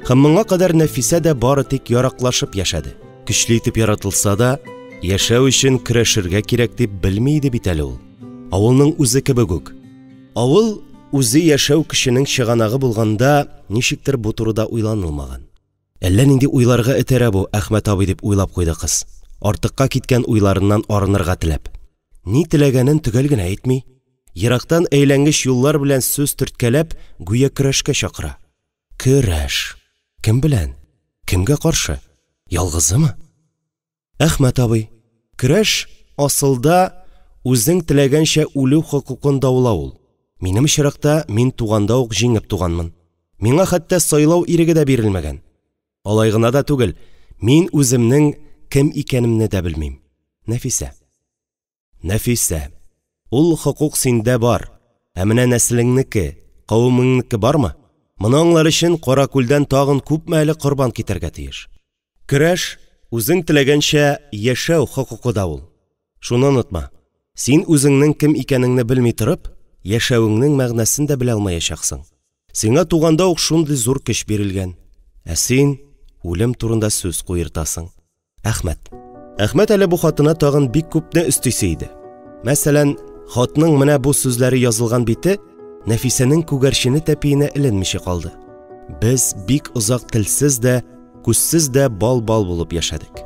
Һәм моңа кадәр Нәфисә дә бары тик яраклашып яшәде. Көчле итеп яратылса да, яшәү өчен көрәшергә кирәк дип белми иде бит әле ул. Авылның үзе кебек үк. Авыл үзе яшәү кешенең чыганагы булганда, ничектер бу турыда уйланылмаган. Әллә нинди уйларга этәрә бу Әхмәт абый дип уйлап куйды кыз. Артыкка киткән уйларыннан арынырга теләп. Ни теләгәнен төгәл генә әйтми, ерактан әйләнгеч юллар белән сүз төрткәләп, гүя көрәшкә чакыра. Көрәш. Кем белән? Кемгә каршы? Ялгызымы? Әхмәт абый, көрәш асылда үзең теләгәнчә үлү хокукын даулау. Минем чиракта мин туганда ук җиңеп туганмын. Миңа хәтта сайлау иреге дә бирелмәгән. Алай гына да түгел, мин үземнең кем икәнемне дә белмим. Нәфисә. Нәфисә. Ул хокук синдә бар. Ә менә нәселеңнеке, кавымыңнеке бармы? Моның өчен Каракүлдән тагын күпме әле корбан китәргә тиеш. Көрәш үзең теләгәнчә яшәү хокукы да ул. Шуны онытма. Син үзеңнең кем икәнеңне белми торып, яшәүеңнең мәгънәсен дә белә алмаячаксың. Сиңа туганда ук шундый зур көч бирелгән. Ә син үлем турында сүз куертасың. Әхмәт. Әхмәт әле бу хатына тагын бик күпне өстисе иде. Мәсәлән, хатның менә бу сүзләре язылган бите Нәфисәнең күгәрчене тәпиенә эленмичә калды. Без бик озак телсез дә, күзсез дә бал-бал булып яшәдек.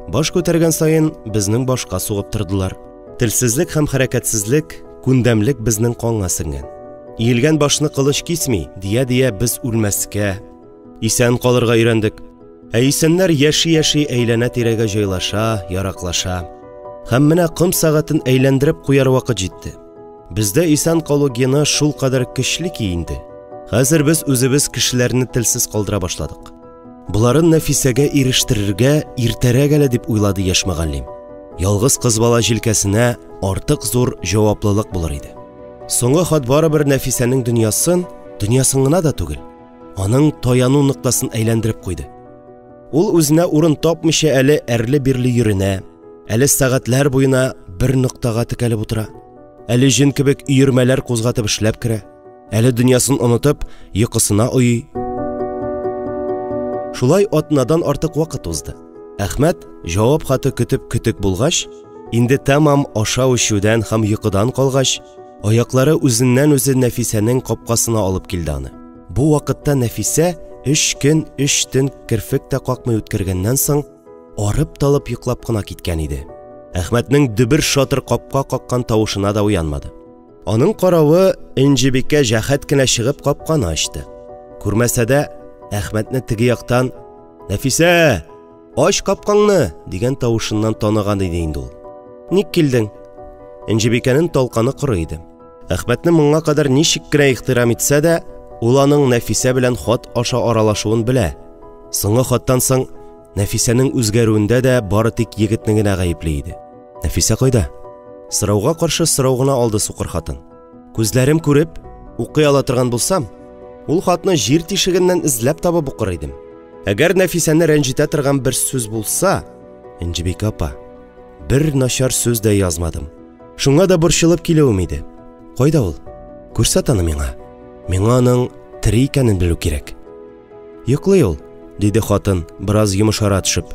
Баш күтәргән саен безнең башка сугып тордылар. Телсезлек һәм хәрәкәтсезлек, күндәмлек безнең канга сеңгән. Иелгән башны кылыч кисми, дия без үлмәскә, исән калырга өйрәндек. Ә исәннәр яши-яши әйләнә тирәгә җайлаша, яраклаша. Һәм менә кым сәгатен әйләндереп куяр вакыт җитте. Бездә исән калу гены шул кадәр көчле ки инде. Хәзер без үзебез кешеләрне телсез калдыра башладык. Буларын Нәфисәгә ирештерергә иртәрәк әле дип уйлады яшь мөгаллим. Ялгыз кыз бала җилкәсенә артык зур җаваплылык булыр иде. Соңгы хат барыбер Нәфисәнең дөньясын гына да түгел, аның таяну ноктасын әйләндереп куйды. Ул үзенә урын тапмыйча әле әрле-бирле йөренә, әле сәгатьләр буена бер ноктага текәлеп утыра. Әле җен кебек өермәләр кузгатып эшләп керә, әле дөньясын онытып, йокысына уй. Шулай атнадан артык вакыт узды. Әхмәт җавап хаты көтеп булгач, инде тәмам ашау-эчүдән һәм йокыдан калгач, аяклары үзеннән-үзе Нәфисәнең капкасына алып килде аны. Бу вакытта Нәфисә 3 көн 3 төн керфек тә какмый үткәргәннән соң арып-талып йоклап кына киткән иде. Әхмәтнең дөбер шатыр капка каккан тавышына да уянмады. Аның каравы Энҗебикә җәһәт кенә чыгып капканы ачты. Күрмәсә дә Әхмәтне теге яктан "Нәфисә, ач капкаңны" дигән тавышыннан таныган иде инде ул. Ник килдең? Энҗебикәнең талканы коры иде. Әхмәтне моңа кадәр ничек кенә ихтирам итсә дә, ул аның Нәфисә белән хат аша аралашуын белә. Соңгы хаттан соң Нәфисәнең үзгәрүендә дә бары тик егетне генә гаепле иде. Нәфисә кайда? Сорауга каршы сорау гына алды сукыр хатын. Күзләрем күреп, укый ала торган булсам, ул хатны җир тишегеннән эзләп табып укыр идем. Әгәр Нәфисәне рәнҗетә торган бер сүз булса, Энҗебикә апа, бер начар сүз дә язмадым. Шуңа да борчылып килүем иде. Кайда ул? Күрсәт аны миңа. Миңа аның тире икәнен белү кирәк. Йоклый ул, диде хатын, бераз йомышара төшеп.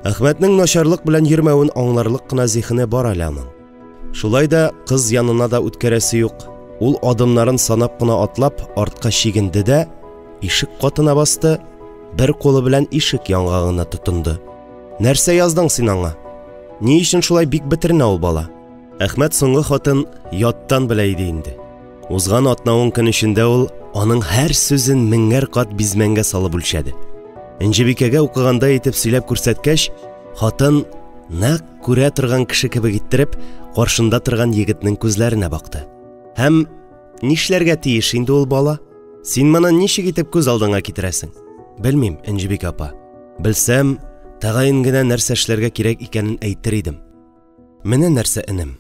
Әхмәтнең начарлык белән йөрмәвен аңларлык кына зихене бар әле аның. Шулай да кыз янына да үткәрәсе юк. Ул адымнарын санап кына атлап артка чигенде дә ишек катына басты, бер кулы белән ишек яңагына тотынды. Нәрсә яздың син аңа? Ни өчен шулай бик бетернә ул бала? Әхмәт соңгы хатын яттан белә иде инде. Узган атна-10 көн эчендә ул аның һәр сүзен меңәр кат бизмәнгә салып үлчәде. Энҗебикәгә укыганда итеп сөйләп күрсәткәч, хатын нәкъ күрә торган кеше кебек иттереп, каршында торган егетнең күзләренә бакты. Һәм нишләргә тиеш инде ул бала? Син моны ничек итеп күз алдыңа китерәсең? Белмим, Энҗебик апа. Белсәм, тагын гына нәрсә эшләргә кирәк икәнен әйтер идем. Менә нәрсә, энем.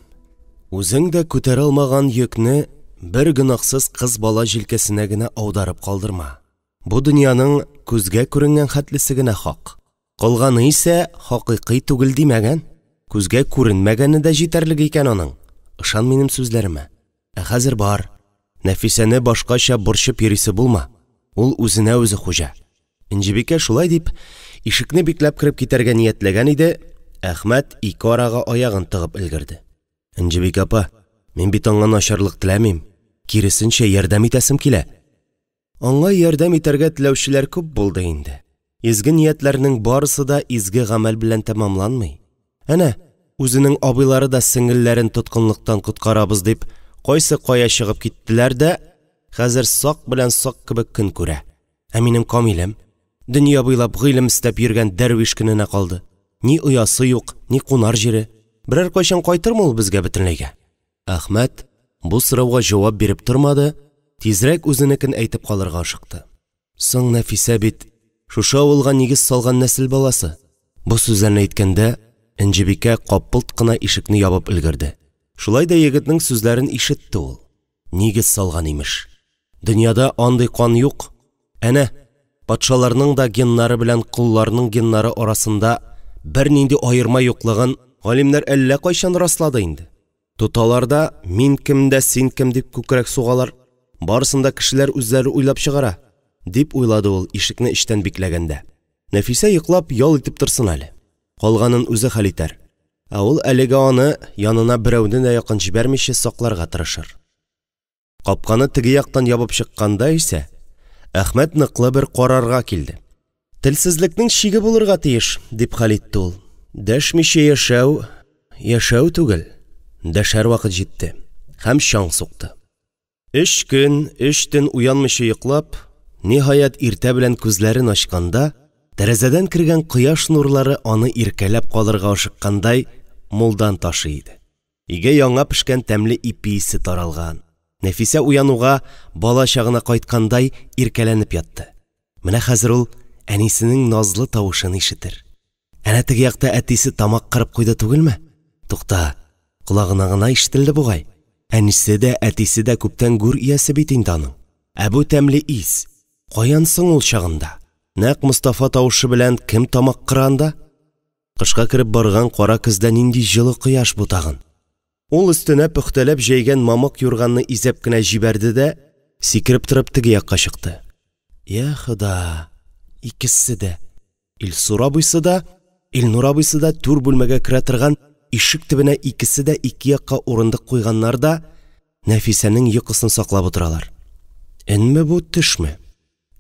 Үзең дә күтәрә алмаган йөкне бер гөнаһсыз кыз бала җилкәсенә генә аударып калдырма. Бу дөньяның күзгә күренгән хәтлесе генә хак. Калганы исә хакыйкый түгел димәгән. Күзгә күренмәгәне дә җитәрлек икән аның. Ышан минем сүзләремә. Ә хәзер бар. Нәфисәне башкача борчып йөрисе булма. Ул үзенә үзе хуҗа. Энҗебикә шулай дип ишекне бикләп кирип китәргә ниятләгән иде. Әхмәт ике арага аягын тыгып өлгерде. Энҗебик апа, мин бит аңа начарлык теләмим. Киресенчә ярдәм итәсем килә. Аңа ярдәм итәргә теләүчеләр күп булды инде. Изге ниятләрнең барысы да изге гамәл белән тәмамланмый. Әнә, үзенең абыйлары да сеңелләрен тоткынлыктан коткарабыз дип, кайсы кая чыгып киттеләр дә, хәзер сак белән сак кебек көн күрә. Ә минем Камилем дөнья буйлап гыйлем истәп йөргән дәрвиш көненә калды. Ни оясы юк, ни кунар җире. Берәр кайчан кайтырмы ул безгә бөтенләйгә? Әхмәт бу сорауга җавап биреп тормады, тизрәк үзенекен әйтеп калырга ашыкты. Соң Нәфисә бит шушы авылга нигез салган нәсел баласы. Бу сүзләрне әйткәндә, Энҗебикә капылт кына ишекне ябып өлгерде. Шулай да егетнең сүзләрен ишетте ул. Нигез салган имеш. Дөньяда андый кан юк. Әнә, патшаларның да геннары белән кулларның геннары арасында бер нинди аерма юклыгын галимнәр әллә кайчан раслады инде. Туталарда мин кемдә син кем дип күкрәк сугалар, барысында кешеләр үзләре уйлап чыгара, дип уйлады ул ишекне эчтән бикләгәндә. Нәфисә йоклап ял итеп торсын әле. Калганын үзе хәл итәр. Ә ул әлегә аны янына берәүне дә якын җибәрмичә сакларга тырышыр. Капканы теге яктан ябып чыкканда исә, Әхмәт ныклы бер карарга килде. Телсезлекнең чиге булырга тиеш, дип хәл итте ул. Дәшмичә яшәү түгел. Дәшәр вакыт җитте. Һәм чаң сукты. 3 көн, 3 төн уянмыйча йоклап, ниһаять иртә белән күзләрен ачканда, тәрәзәдән кергән кояш нурлары аны иркәләп калырга ашыккандай мулдан ташы иде. Игә яңа пешкән тәмле ипи исе таралган. Нәфисә уянуга бала чагына кайткандай иркәләнеп ятты. Менә хәзер ул әнисенең назлы тавышын ишетер. Әнә теге якта әтисе тамак кырып куйды түгелме? Тукта, колагына гына ишетелде бугай. Әнисе дә, әтисе дә күптән гүр иясе бит инде аның. Ә бу тәмле ис каян соң ул чагында? Нәк Мустафа тавышы белән кем тамак кыранда? Кышка кирип барган кара көздә нинди җылы кояш бутагын. Ул өстенә пөхтәләп җәйгән мамык юрганны изеп кенә җибәрде дә, сикереп торып теге якка чыкты. Я Хода, икесе дә, Илсур абыйсы да, Илнур абыйсы да түр бүлмәгә керә торган ишек төбенә икесе дә ике якка урындык куйганнар да Нәфисәнең йокысын саклап утыралар. Энме бу төшме?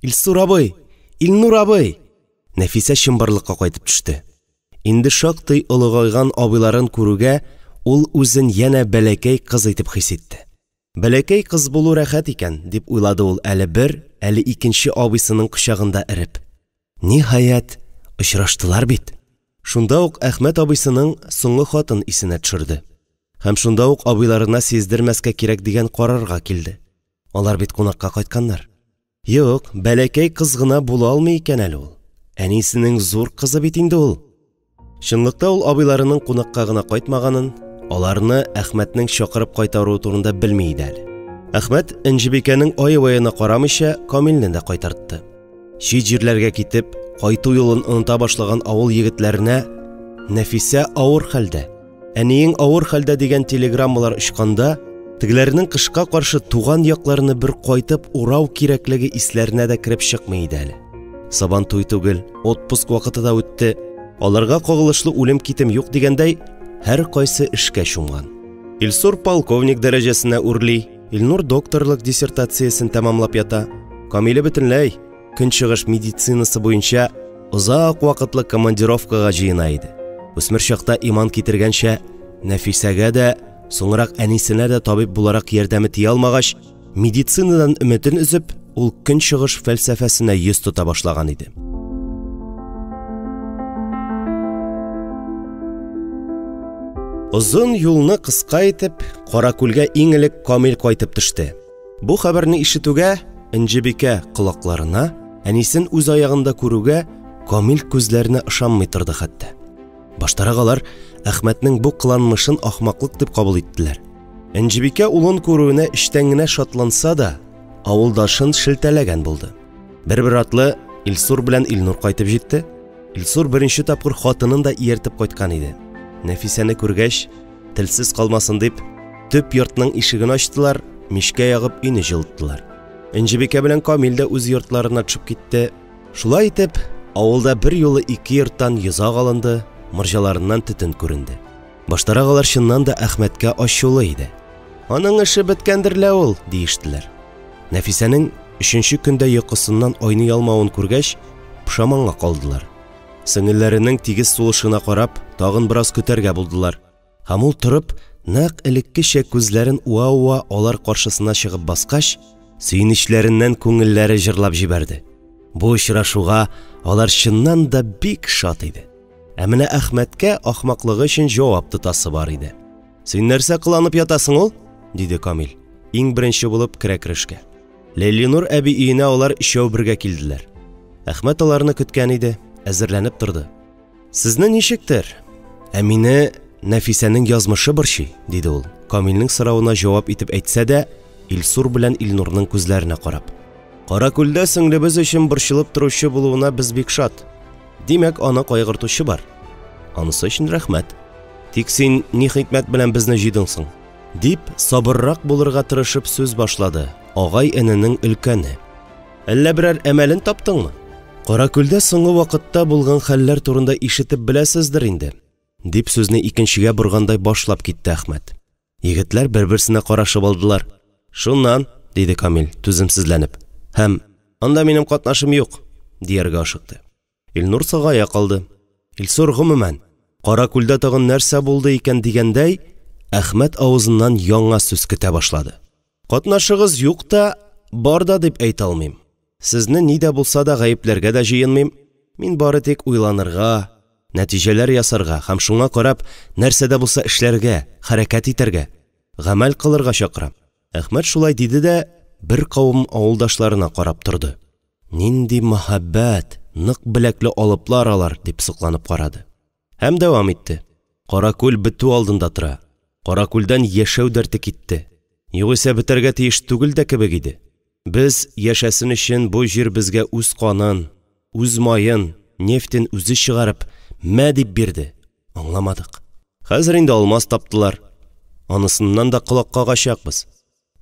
Илсур абый, Илнур абый! Нәфисә чымбарлыкка кайтып төште. Инде шактый олыгайган абыйларын күрүгә ул үзен янә бәләкәй кыз итеп хис итте. Бәләкәй кыз булу рәхәт икән, дип уйлады ул әле бер, әле икенче абыйсының кочагында иреп. Ниһаять очраштылар бит. Шунда ук Әхмәт абыйсының соңгы хатын исенә төшерде. Һәм шунда ук абыйларына сиздермәскә кирәк дигән карарга килде. Алар бит кунакка кайтканнар. Юк, бәләкәй кыз гына була алмый икән әле ул. Әнисенең зур кызы бит инде ул. Чынлыкта ул абыйларының кунакка гына кайтмаганын, аларны Әхмәтнең чакырып кайтару турында белми иде әле. Әхмәт Энҗебикәнең ай-ваена карамыйча Камилне дә кайтартты. Чит җирләргә китеп, кайту юлын оныта башлаган авыл егетләренә Нәфисә авыр хәлдә, әниең авыр хәлдә дигән телеграммалар очканда, тегеләрнең кышка каршы туган якларны бер кайтып урау кирәклеге исләренә дә кирип чыкмый иде әле. Сабан туй түгел, отпуск вакыты да үтте. Аларга кагылышлы үлем китем юк дигәндәй, һәр кайсы эшкә чумган. Илсур полковник дәрәҗәсенә үрли, Илнур докторлык диссертациясен тәмамлап ята. Камиле бөтенләй көнчыгыш медицинасы буенча озак вакытлы командировкага җыена иде. Үсмер чакта иман китергәнчә Нәфисәгә дә, соңрак әнисенә дә табиб буларак ярдәме тия алмагач, медицинадан өметен үзеп, ул көнчыгыш фәлсәфәсенә йөз тота башлаган иде. Озын юлны кыска итеп, Каракүлгә иң элек Камил кайтып төште. Бу хәбәрне ишетүгә Энҗебикә колакларына, әнисен үз аягында күрүгә Камил күзләренә ышанмый торды хәтта. Баштарак алар Әхмәтнең бу кыланмышын ахмаклык дип кабул иттеләр. Энҗебикә улын күрүенә эчтән генә шатланса да, авылдашын шелтәләгән булды. Бер атлы Илсур белән Илнур кайтып җитте. Илсур беренче тапкыр хатынын да ияртеп кайткан иде. Нәфисәне күргәч, телсез калмасын дип, төп йортның ишеген ачтылар, мишкә ягып өйне җылыттылар. Энҗебикә белән Камил дә үз йортларына төшеп китте. Шулай итеп, авылда бер юлы ике йорттан йозак алынды, морҗаларыннан төтен күренде. Баштарак алар чыннан да Әхмәткә ачулы иде. Аның эше беткәндер лә ул, диештеләр. Нәфисәнең 3нче көндә йокысыннан айный алмавын күргәч, пушаманга калдылар. Сеңелләренең тигез сулышына карап, тагын бераз көтәргә булдылар. Һәм ул торып, нәкъ элеккечә күзләрен уа-уа алар каршысына чыгып баскач, сөенечләреннән күңелләре җырлап җибәрде. Бу очрашуга алар чыннан да бик шат иде. Ә менә Әхмәткә ахмаклыгы өчен җавап тотасы бар иде. Син нәрсә кыланып ятасың ул? Диде Камил, иң беренче булып керәкрешкә. Ләйлинур әби өенә алар өчәү бергә килделәр. Әхмәт аларны көткән иде, әзерләнеп торды. Сезне ничектер? Ә мине Нәфисәнең язмышы борчый, диде ул. Камилнең соравына җавап итеп әйтсә дә, Илсур белән Илнурның күзләренә карап. Каракүлдә сеңлебез өчен борчылып торучы булуына без бик шат. Димәк, аны кайгыртучы бар. Анысы өчен рәхмәт. Тик син ни хикмәт белән безне җыйдыңсың? Дип, сабыррак булырга тырышып сүз башлады агай-эненең өлкәне. Әллә берәр әмәлен таптыңмы? Каракүлдә соңгы вакытта булган хәлләр турында ишетеп беләсездер инде. Дип сүзне икенчегә бургандай башлап китте Әхмәт. Егетләр бер-берсенә карашып алдылар. Шуннан, диде Камил, түземсезләнеп. Һәм, анда минем катнашым юк, дияргә ашыкты. Илнур сагая калды. Илсур гомумән, Каракүлдә тагын нәрсә булды икән дигәндәй, Әхмәт авызыннан яңа сүз көтә башлады. Катнашыгыз юк та, бар да дип әйтә алмыйм. Сезне ни дә булса да гаепләргә дә җыенмыйм. Мин бары тик уйланырга, нәтиҗәләр ясарга һәм шуңа карап нәрсә дә булса эшләргә, хәрәкәт итәргә, гамәл кылырга чакырам. Әхмәт шулай диде дә, бер кавым авылдашларына карап торды. Нинди мәхәббәт, нык беләкле алыплар алар, дип сокланып карады. Һәм дәвам итте. Каракүл бетү алдында тора. Каракүлдән яшәү дәрте китте. Югыйсә бетәргә тиеш түгел дә кебек иде. Без яшәсен өчен бу җир безгә үз канын, үз майын, нефтен үзе чыгарып, мә дип бирде. Аңламадык. Хәзер инде алмаз таптылар. Анысыннан да колак кагачакбыз.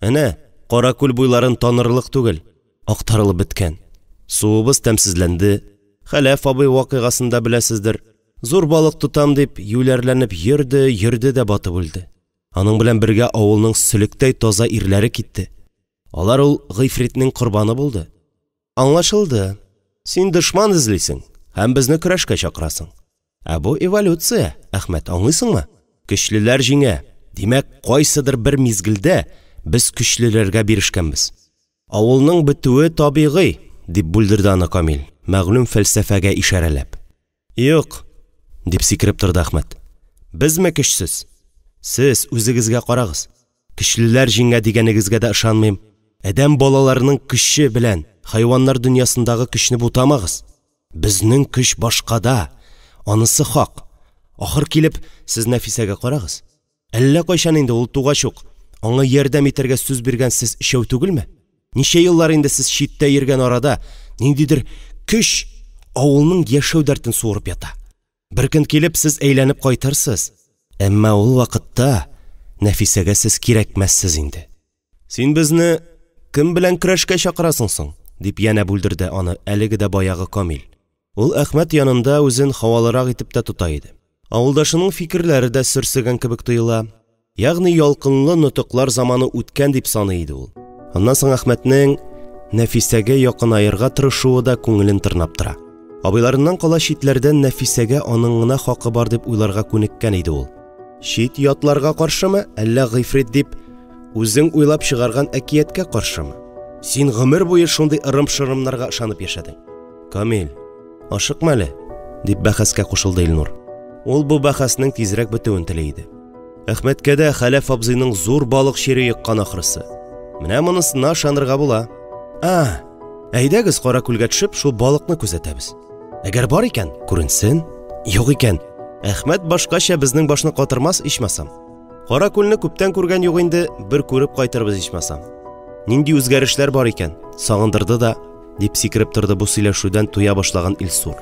Әнә, Каракүл буйларын танырлык түгел, актарылып беткән. Суыбыз тәмсезләнде. Хәләф абый вакыйгасында беләсездер. Зур балык тутам дип юләрләнеп йөрде дә батып үлде. Аның белән бергә авылның сөлектәй таза ирләре китте. Алар ул гыйфритнең корбаны булды. Аңлашылды. Син дошман эзлисең һәм безне көрәшкә чакырасың. Ә бу эволюция, Әхмәт, аңлыйсыңмы? Көчлеләр җиңә. Димәк, кайсыдыр бер мизгелдә без көчлеләргә бирешкәнбез. Авылның бетүе табигый, дип бүлдерде аны Камил, мәгълүм фәлсәфәгә ишарәләп. Юк, дип сикереп торды Әхмәт. Безме көчсез? Сез үзегезгә карагыз. Көчлеләр җиңә дигәнегезгә дә ышанмыйм. Әдәм балаларының көче белән хайваннар дөньясындагы көчне бутамагыз. Безнең көч башкада, анысы хак. Ахыр килеп, сез Нәфисәгә карагыз. Әллә кайчан инде ул тугач ук, аңа ярдәм итәргә сүз биргән сез ишәү түгелме? Ничә еллар инде сез читтә йөргән арада, ниндидер көч авылның яшәү дәртен суырып ята. Бер көн килеп, сез әйләнеп кайтырсыз. Әмма ул вакытта Нәфисәгә сез кирәкмәссез инде. Син безне кем белән көрәшкә чакырасың соң? Дип янә бүлдерде аны әлеге дә баягы Камил. Ул Әхмәт янында үзен хавалырак итеп тә тота иде. Авылдашының фикерләре дә сөрсегән кебек тоела. Ягъни ялкынлы нутыклар заманы үткән дип саный иде ул. Аннан соң Әхмәтнең Нәфисәгә якынайырга тырышуы да күңелен тырнап тора. Абыйларыннан кала читләрдән Нәфисәгә аның гына хакы бар дип уйларга күнеккән иде ул. Чит ятларга каршымы, әллә гыйфрит дип үзең уйлап чыгарган әкияткә каршымы? Син гомер буе шундый ырым-шырымнарга ышанып яшәдең. Камил, ашыкма әле, дип бәхәскә кушылды Илнур. Ул бу бәхәснең тизрәк бетүен теләйде. Әхмәткә дә Хәләф абзыйның зур балык шире йыккан ахрысы. Менә монысына ышанырга була. Әйдәгез Кара күлгә төшеп, шул балыкны күзәтәбез. Әгәр бар икән, күренсен, юк икән, Әхмәт башкача безнең башны катырмас ичмасам. Кара күлне күптән күргән юк инде, бер күреп кайтырбыз ичмасам. Нинди үзгәрешләр бар икән, сагындырды да, дип сикереп торды бу сөйләшүдән туя башлаган Илсур.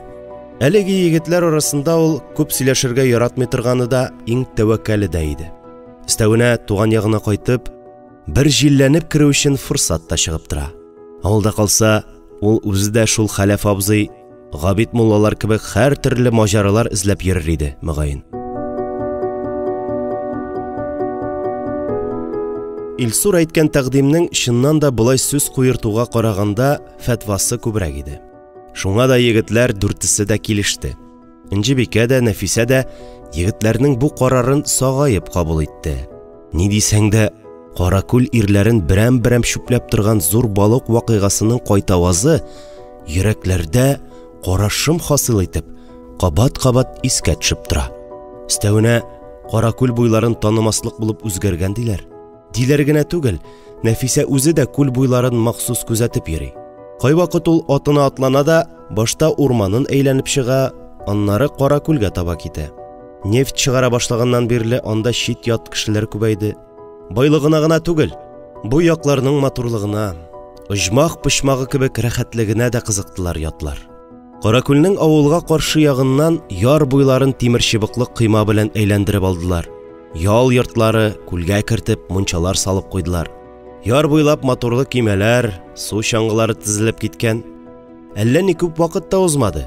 Әлеге егетләр арасында ул күп сөйләшергә яратмый торганы да иң тәвәккәле дә иде. Өстәвенә туган ягына кайтып, бер җилләнеп керү өчен форсат та чыгып тора. Авылда калса, ул үзе дә шул Хәләф абзый, Габит муллалар кебек һәр төрле маҗаралар эзләп йөрер иде, мөгаен. Илсур әйткән тәкъдимнең чыннан да булай сүз куертуга караганда фәтвасы күбрәк иде. Шуңа да егетләр дүртесе дә килеште. Инҗибикә дә, Нәфисә дә егетләрнең бу карарын сагайып кабул итте. Ни дисәң дә, Кара күл ирләрен берәм-берәм чүпләп торган зур балык вакыйгасының кайтавазы йөрәкләрдә карашым хасил итеп, кабат-кабат искә төшеп тора. Өстәвенә, Кара күл буйларын танымаслык булып үзгәргән диләр. Диләр генә түгел, Нәфисә үзе дә күл буйларын махсус күзәтеп йөри. Кайвакыт ул атына атлана да, башта урманын әйләнеп чыга, аннары Кара күлгә таба китә. Нефт чыгара башлаганнан бирле анда чит ят кешеләр күбәйде. Байлыгына гына түгел, бу якларның матурлыгына, оҗмах-пычмагы кебек рәхәтлегенә дә кызыктылар ятлар. Кара күлнең авылга каршы ягыннан яр буйларын тимер чыбыклы кыйма белән әйләндереп алдылар. Ял йортлары күлгә кертеп мунчалар салып куйдылар. Яр буйлап матурлы кимәләр, су чаңгылары тезелеп киткән. Әллә ни күп вакыт та узмады.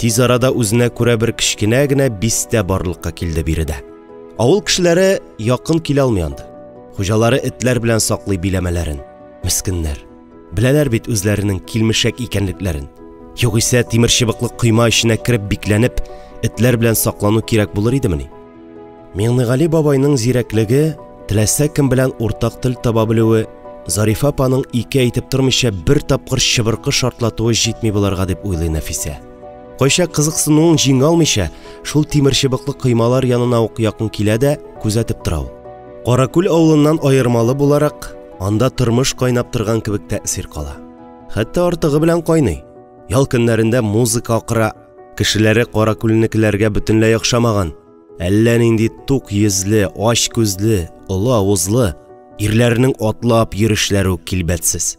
Тиз арада үзенә күрә бер кичкенә генә бистә барлыкка килде биредә. Авыл кешеләре якын килә алмаянды. Хуҗалары этләр белән саклый биләмәләрен. Мискеннәр. Беләләр бит үзләренең килмешәк икәнлекләрен. Югыйсә тимер чыбыклы кыйма эченә кереп бикләнеп, этләр белән саклану кирәк булыр идемени? Миңнегали бабайның зирәклеге, теләсә кем белән уртак тел таба белүе, Зарифа апаның ике әйтеп тормыйча бер тапкыр чыбыркы шартлатуы җитми буларга дип уйлый Нәфисә. Кайча кызыксынуын җиңә алмыйча, шул тимер чыбыклы кыймалар янына ук якын килә дә күзәтеп тора. Кара күл авылыннан аермалы буларак, анда тормыш кайнап торган кебек тәэсир кала. Хәтта артыгы белән кайный. Ял көннәрендә музыка акыра, кешеләре Кара күлнекеләргә бөтенләй охшамаган. Әллә нинди тук йөзле, ач күзле, олы авызлы, ирләрнең атлап йөрешләре килбәтсез.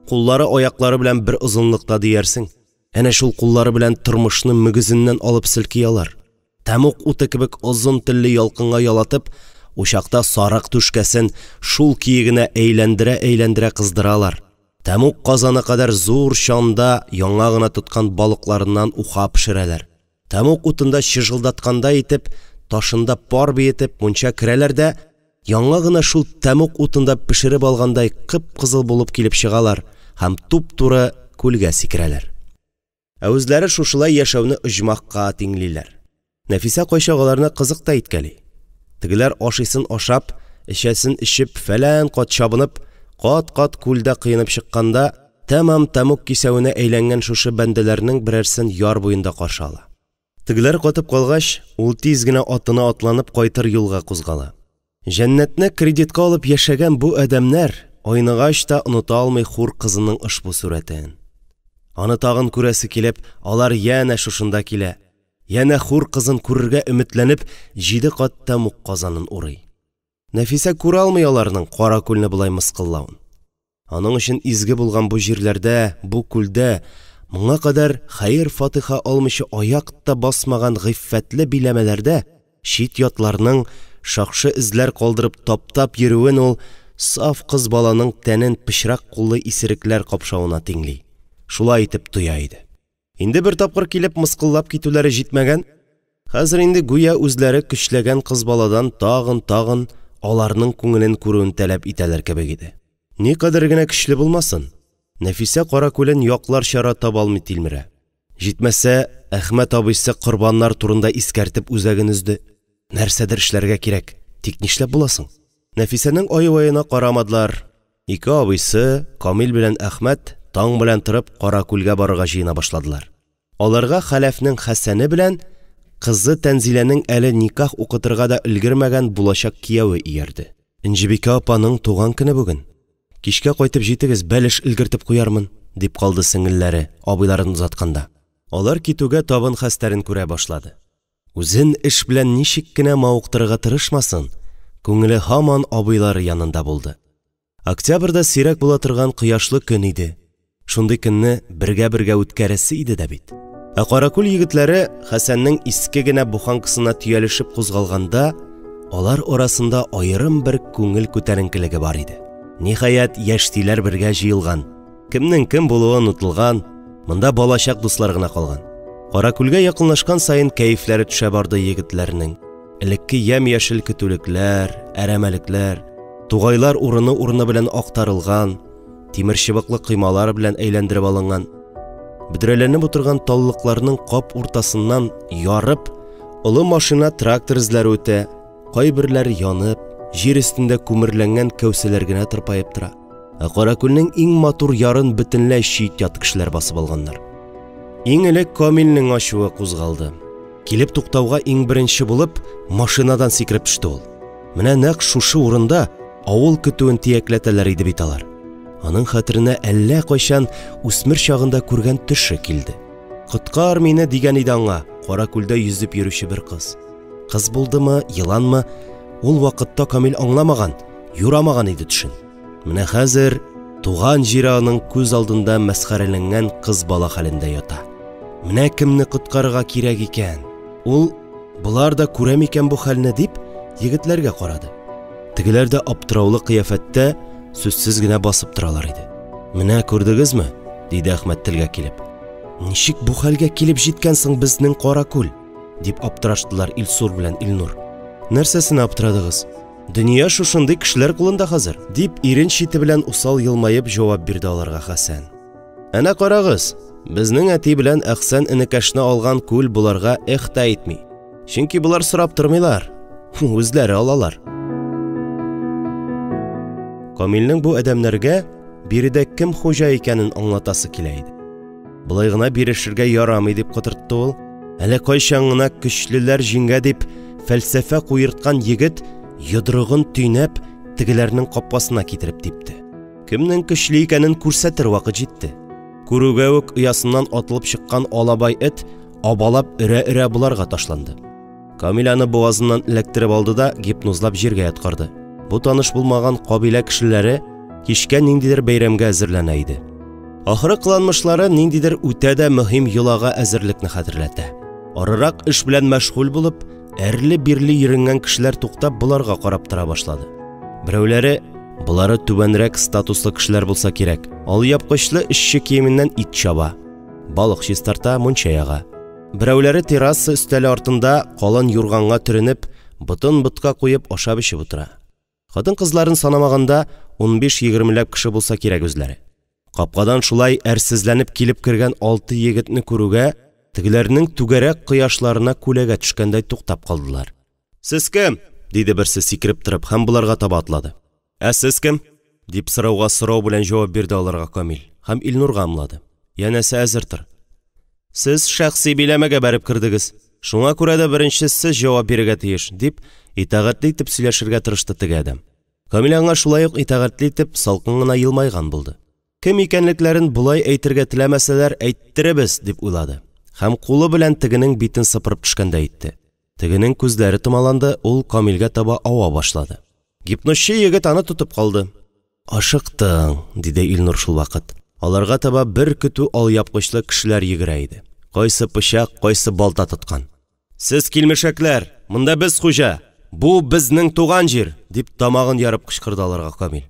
Куллары аяклары белән бер озынлыкта диярсең. Әнә шул куллары белән тормышны мөгезеннән алып селкиялар. Тәмук уты кебек озын телле ялкынга ялатып, учакта сарык түшкәсен шул киегенә әйләндерә кыздыралар. Тәмук казаны кадәр зур чанда яңа гына тоткан балыкларыннан уха пешерәләр. Тәмук утында чыжылдаткандай итеп, ташында пар биетеп мунча керәләр дә, яңа гына шул тәмук утында пешереп алгандай кып-кызыл булып килеп чыгалар һәм туп-туры күлгә сикерәләр. Ә үзләре шушылай яшәүне оҗмахка тиңлиләр. Нәфисә кайчагаларны кызык та иткәли. Тегеләр ашыйсын ашап, эчәсен ичеп, фәлән кат чабынып, кат-кат күлдә кыенып чыкканда, тәмам тәмук кисәвенә әйләнгән шушы бәндәләрнең берәрсен яр буенда каршы ала. Тегеләр катып калгач, ул тиз генә атына атланып кайтыр юлга кузгала. Җәннәтне кредитка алып яшәгән бу адәмнәр айныгач та оныта алмый хур кызының ошбу сурәтен. Аны тагын күрәсе килеп, алар янә шушында килә. Янә хур кызын күрергә өметләнеп, 7 кат тәмук казанын урый. Нәфисә күрә алмый аларның Кара күлне булай мыскыллавын. Аның өчен изге булган бу җирләрдә, бу күлдә моңа кадәр хәер фатиха алмыйча аяк та басмаган гыйффәтле биләмәләрдә чит ятларның шакшы эзләр калдырып таптап йөрүен ул саф кыз баланың тәнен пычрак куллы исерекләр капшавына тиңли. Шулай итеп тоя иде. Инде бер тапкыр килеп мыскыллап китүләре җитмәгән, хәзер инде гүя үзләре көчләгән кыз баладан тагын аларның күңелен күрүен таләп итәләр кебек иде. Ни кадәр генә көчле булмасын, Нәфисә Кара күлен яклар чара таба алмый тилмерә. Җитмәсә, Әхмәт абыйсы корбаннар турында искәртеп үзәген үзде. Нәрсәдер эшләргә кирәк, тик нишләп буласың? Нәфисәнең ай-ваена карамадылар. Ике абыйсы, Камил белән Әхмәт, таң белән торып Кара күлгә барырга җыена башладылар. Аларга Хәләфнең Хәсәне белән кызы Тәнзиләнең әле никах укытырга да өлгермәгән булачак кияүе иярде. Инҗибикә апаның туган көне бүген. Кичкә кайтып җитегез, бәлеш өлгертеп куярмын, дип калды сеңелләре, абыйларын узатканда. Алар китүгә табын хәстәрен күрә башлады. Үзен эш белән ничек кенә мавыктырырга тырышмасын, күңеле һаман абыйлары янында булды. Октябрьдә сирәк була торган кояшлы көн иде. Шундый көнне бергә-бергә үткәрәсе иде дә бит. Каракүл егетләре Хәсәннең иске генә буханкасына төялешеп кузгалганда, алар арасында аерым бер күңел күтәренкелеге бар иде. Ниһаять, яшьтиләр бергә җыелган. Кемнең кем булуы онытылган, монда балачак дуслар гына калган. Каракүлгә якынлашкан сайын кәефләре төшә барды егетләрнең. Элекке ямь-яшел көтүлекләр, әрәмәлекләр, тугайлар урыны белән актарылган, тимер чыбыклы кыймалар белән әйләндереп алынган, бидрәләнеп утырган таллыкларның кап уртасыннан ярып, олы машина трактор эзләре үтә, кайберләре янып, җир өстендә күмерләнгән кәүсәләр генә тырпаеп тора. Каракүлнең иң матур ярын бөтенләй чит ят кешеләр басып алганнар. Иң элек Камилнең ачуы кузгалды. Килеп туктауга иң беренче булып машинадан сикереп төште ул. Менә нәкъ шушы урында авыл көтүен тиякләтәләр иде бит алар. Аның хәтеренә әллә кайчан үсмер чагында күргән төше килде. Коткар мине дигән иде аңа Каракүлдә йөзеп йөрүче бер кыз. Кыз булдымы, еланмы? Ул вакытта Камил аңламаган, юрамаган иде төшен. Менә хәзер туган җире аның күз алдында мәсхәрәләнгән кыз бала хәлендә ята. Менә кемне коткарырга кирәк икән? Ул булар да күрә микән бу хәлне дип егетләргә карады. Тегеләр дә аптыраулы кыяфәттә сүзсез генә басып торалар иде. Менә күрдегезме? Диде Әхмәт телгә килеп. Ничек бу хәлгә килеп җиткәнсең безнең Каракүл? Дип аптыраштылар Илсур белән Илнур. Нәрсәсенә аптырадыгыз? Дөнья шушындый кешеләр кулында хәзер, дип ирен чите белән усал елмаеп җавап бирде аларга Хәсән. Әнә карагыз, безнең әти белән Әхсән энекәшне алган күл буларга ихта әйтми. Чөнки булар сорап тормыйлар, үзләре алалар. Камилнең бу әдәмнәргә биредә кем хуҗа икәнен аңлатасы килә иде. Булай гына бирешергә ярамый дип кытыртты ул. Әле кайчан гына көчлеләр җиңгә дип фәлсәфә куерткан егет йодрыгын төйнәп тегеләрнең капкасына китереп типте. Кемнең көчле икәнен күрсәтер вакыт җитте. Күрүгә үк оясыннан атылып чыккан алабай эт абалап өрә-өрә буларга ташланды. Камиланы буазыннан эләктереп алды да гипнозлап җиргә яткарды. Бу таныш булмаган кабилә кешеләре кичкә ниндидер бәйрәмгә әзерләнә иде. Ахыры кыланмышлары ниндидер үтә дә мөһим йолага әзерлекне хәтерләтә. Арырак эш белән мәшгуль булып, әрле-бирле йөргән кешеләр туктап буларга карап тора башлады. Берәүләре, булары түбәнрәк статуслы кешеләр булса кирәк, алъяпкычлы эшче киеменнән ит чаба, балык чистарта, мунча яга. Берәүләре терраса өстәле артында калын юрганга төренеп, бутын-бутка куеп ашап-эчеп утыра. Хатын-кызларын санамаганда 15-20ләп кеше булса кирәк үзләре. Капкадан шулай әрсезләнеп килеп кергән 6 егетне күрүгә, тегеләрнең түгәрәк кояшларына күләгә төшкәндәй туктап калдылар. «Сез кем?» – диде берсе сикереп торып, һәм буларга таба атлады. «Ә сез кем?» – дип сорауга сорау белән җавап бирде аларга Камил, һәм Илнурга ымлады. «Янәсе әзер тор. Сез шәхси биләмәгә бәреп кирдегез. Шуңа күрә дә беренче сез җавап бирергә тиеш», – дип итәгатьле итеп сөйләшергә тырышты теге адам. Камил аңа шулай ук итәгатьле итеп салкын гына елмайган булды. Кем икәнлекләрен булай әйтергә теләмәсәләр, әйттеребез дип уйлады. Һәм кулы белән тегенең битен сыпырып төшкәндәй итте. Тегенең күзләре томаланды, ул Камилгә таба ава башлады. Гипнозчы егет аны тотып калды. «Ашыктың», – диде Илнур шул вакыт. Аларга таба бер көтү алъяпкычлы кешеләр йөгерә иде. Кайсы пычак, кайсы балта тоткан. «Сез килмешәкләр, монда без хуҗа, бу безнең туган җир», – дип тамагын ярып кычкырды аларга Камил.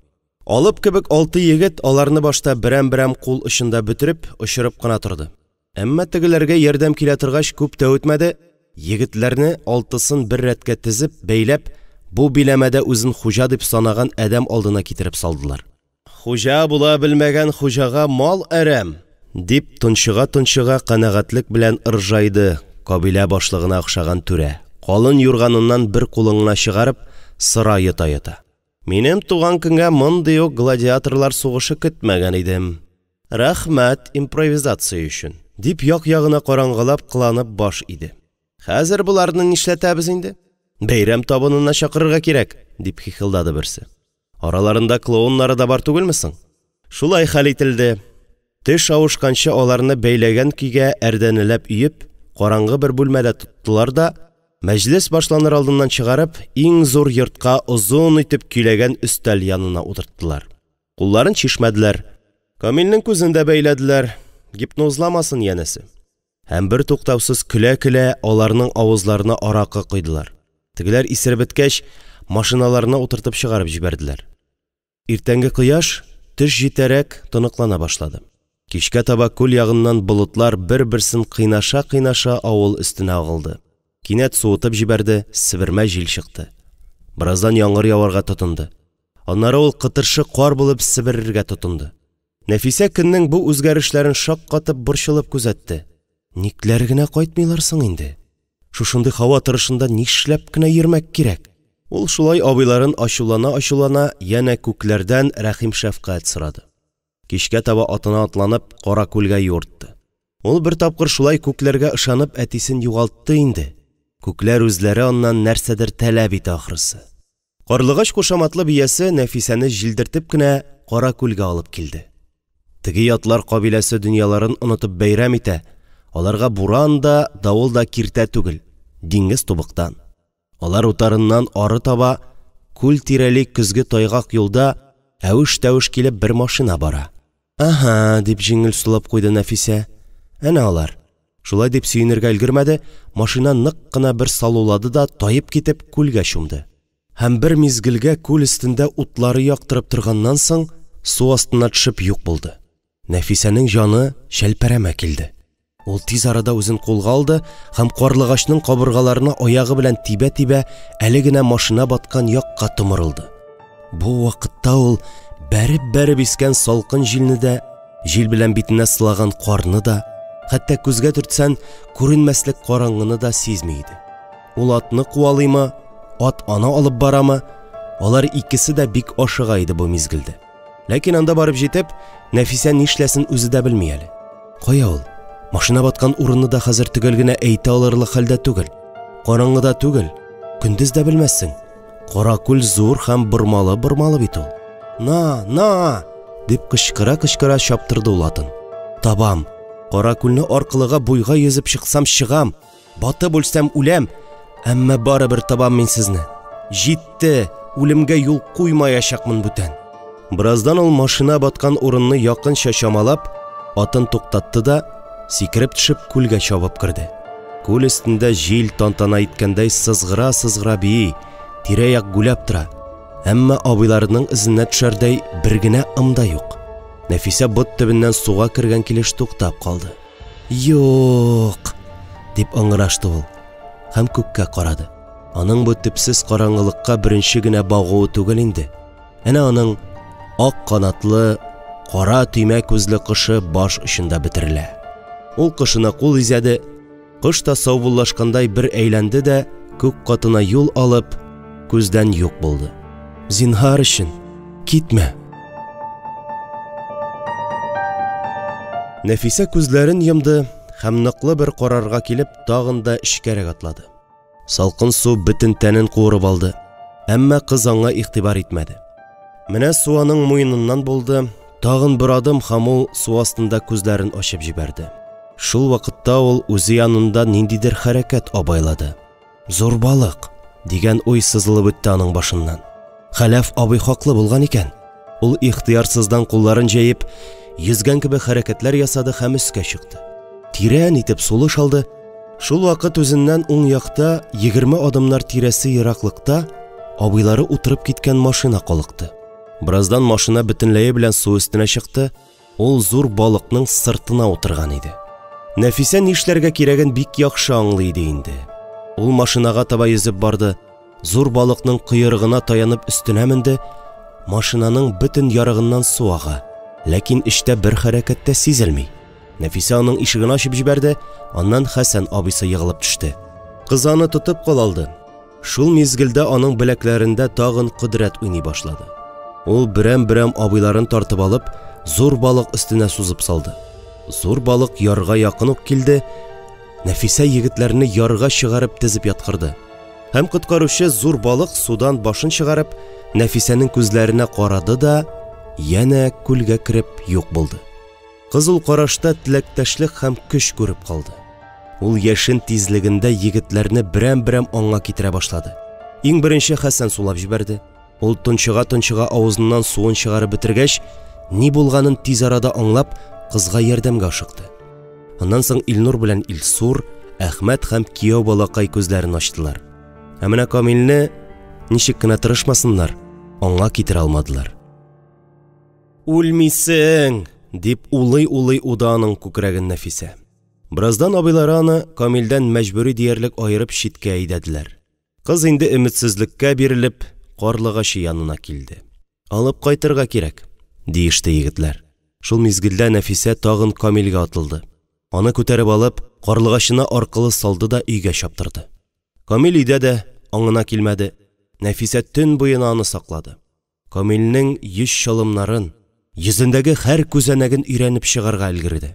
Алып кебек 6 егет аларны башта берәм-берәм кул очында бөтереп, очырып кына торды. Әмма тегеләргә ярдәм килә торгач күп тә үтмәде, егетләрне 6-сын бер рәткә тезеп, бәйләп, бу биләмәдә үзен хуҗа дип санаган адәм алдына китереп салдылар. «Хуҗа була белмәгән хуҗага мал әрәм», дип тончыга-тончыга канәгатьлек белән ыржайды кабилә башлыгына охшаган түрә. Калын юрганыннан бер кулыңна чыгарып, сыра йота-йота. «Минем туган көнгә мондый ук гладиаторлар сугышы көтмәгән идем. Рәхмәт импровизация өчен», дип як-ягына караңгылап кыланып баш иде. «Хәзер буларны нишләтәбез инде? Бәйрәм табынына чакырырга кирәк», дип хихылдады берсе. Араларында клоуннары да бар түгелмесең? Шулай хәл ителде. Теш авышканчы аларны бәйләгән көйгә әрдәнеләп өеп, караңгы бер бүлмәдә тоттылар да, мәҗлес башланыр алдыннан чыгарып, иң зур йортка озын итеп көйләгән өстәл янына утырттылар. Кулларын чишмәделәр. Камилнең күзен дә бәйләделәр, гипнозламасын янәсе. Һәм бер туктаусыз көлә-көлә аларның авызларына аракы койдылар. Тегеләр исереп беткәч, машиналарына утыртып чыгарып җибәрделәр. Иртәнге кояш төш җитәрәк тоныклана башлады. Кичкә таба күл ягыннан болытлар бер-берсен кыйнаша-кыйнаша авыл өстенә агылды. Кинәт суытып җибәрде, севермә җил чыкты. Бераздан яңгыр яварга тотынды. Аннары ул кытыршы кар булып себерергә тотынды. Нәфисә көннең бу үзгәрешләрен шаккатып борчылып күзәтте. Никләр генә кайтмыйлар соң инде? Шушындый һава торышында нишләп кенә йөрмәк кирәк? Ул шулай абыйларын ачулана янә күкләрдән рәхим-шәфкать сорады. Кичкә таба атына атланып Кара күлгә юыртты. Ул бер тапкыр шулай күкләргә ышанып әтисен югалтты инде. Күкләр үзләре аннан нәрсәдер таләп итә ахрысы. Карлыгач кушаматлы биясе Нәфисәне җилдертеп кенә Кара күлгә алып килде. Теге ятлар кабиләсе дөньяларын онытып бәйрәм итә. Аларга буран да, давыл да киртә түгел, диңгез тубыктан. Алар утарыннан ары таба күл тирәли көзге тайгак юлда әвеш-тәвеш килеп бер машина бара. Аха, дип җиңел сулап куйды Нәфисә. Әнә алар. Шулай дип сөенергә өлгермәде, машина нык кына бер салулады да таеп китеп күлгә чумды. Һәм бер мизгелгә күл өстендә утлары яктырып торганнан соң су астына төшеп юк булды. Нәфисәнең җаны шәлпәрәмә килде. Ул тиз арада үзен кулга алды һәм карлыгачның кабыргаларына аягы белән тибә-тибә әле генә машина баткан якка томырылды. Бу вакытта ул бәреп искән салкын җилне дә, җил белән битенә сылаган карны да, хәтта күзгә төртсән күренмәслек караңгыны да сизми иде. Ул атны куалыймы, ат аны алып барамы? Алар икесе дә бик ашыга иде бу мизгелдә. Ләкин анда барып җитеп, Нәфисә нишләсен үзе дә белми әле. Кая ул? Машина баткан урынны да хәзер төгәл генә әйтә алырлык хәлдә түгел. Караңгыда түгел, көндез дә белмәссең. Кара күл зур һәм бормалы бит ул. На, дип кычкыра чаптырды ул атын. Табам. Кара күлне аркылыга буйга йөзеп чыксам чыгам, батып үлсәм үләм, әмма барыбер табам мин сезне. Җитте, үлемгә юл куймаячакмын бүтән. Бераздан ул машина баткан урынны якынча чамалап, атын туктатты да сикереп төшеп күлгә чабып кирде. Күл өстендә җил тантана иткәндәй сызгыра бии, тирә-як гүләп тора. Әмма абыйларының изенә төшәрдәй бер генә ымда юк. Нәфисә бот төбеннән суга кергән килеш туктап калды. Юк, дип аңгырашты ул һәм күккә карады. Аның бу төпсез караңгылыкка беренче генә багуы түгел инде. Әнә аның ак канатлы, кара төймә күзле кышы баш очында бетерелә. Ул кышына кул изәде, кыш та саубуллашкандай бер әйләнде дә күк катына юл алып, күздән юк булды. Зинһар өчен, китмә. Нәфисә күзләрен йомды һәм ныклы бер карарга килеп тагын да эчкәрәк атлады. Салкын су бөтен тәнен куырып алды, әмма кыз аңа игътибар итмәде. Менә су аның муеныннан булды, тагын бер адым һәм ул су астында күзләрен ачып җибәрде. Шул вакытта ул үзе янында ниндидер хәрәкәт абайлады. Зур балык дигән уй сызылып үтте аның башыннан. Хәләф абый хаклы булган икән. Ул ихтыярсыздан кулларын җәеп, йөзгән кебек хәрәкәтләр ясады һәм өскә чыкты. Тирән итеп сулыш алды. Шул вакыт үзеннән уң якта 20 адымнар тирәсе ераклыкта абыйлары утырып киткән машина калыкты. Бераздан машина бөтенләе белән су өстенә чыкты. Ул зур балыкның сыртына утырган иде. Нәфисә нишләргә кирәген бик яхшы аңлый иде инде. Ул машинага таба йөзеп барды. Зур балыкның кыйрыгына таянып өстенә менде. Машинаның бөтен ярыгыннан су ага. Ләкин эчтә бер хәрәкәт тә сизелми. Нәфисә аның ишеген ачып җибәрде, аннан Хәсән абыйсы ягылып төште. Кыз аны тотып калды. Шул мизгелдә аның беләкләрендә тагын кудрәт уйный башлады. Ул берәм-берәм абыйларын тартып алып, зур балык өстенә сузып салды. Зур балык ярга якын ук килде. Нәфисә егетләрне ярга чыгарып тезеп яткырды. Һәм коткаручы зур балык судан башын чыгарып, Нәфисәнең күзләренә карады да, яна күлгә кереп юк булды. Кызыл карашта теләктәшлек һәм көч күреп калды. Ул яшен тизлегендә егетләрне берәм-берәм аңа китерә башлады. Иң беренче Хәсән сулап җибәрде. Ул тончыга авызыннан суын чыгарып бетергәч, ни булганын тиз арада аңлап, кызга ярдәмгә ашыкты. Аннан соң Илнур белән Илсур, Әхмәт һәм кияү балакай күзләрен ачтылар. Ә менә Камилне ничек кенә тырышмасыннар, аңа китерә алмадылар. «Үлмисең!» дип улый-улый уданың күкрәген Нәфисә. Біраздан абыйлары аны Камилдән мәҗбүри диярлек айырып читкә әйдәделәр. Кыз инде өметсезлеккә бирелеп, карлыгачы янына килде. «Алып кайтырга кирәк», диеште егетләр. Шул мизгелдә Нәфисә тагын Камилгә атылды. Аны күтәреп алып, карлыгачына аркылы салды да өйгә чаптырды. Камил өйдә дә аңына килмәде. Нәфисә төн буена аны саклады. Камилнең йөз чалымнарын, йөзендәге һәр күзәнәген өйрәнеп чыгарга өлгерде.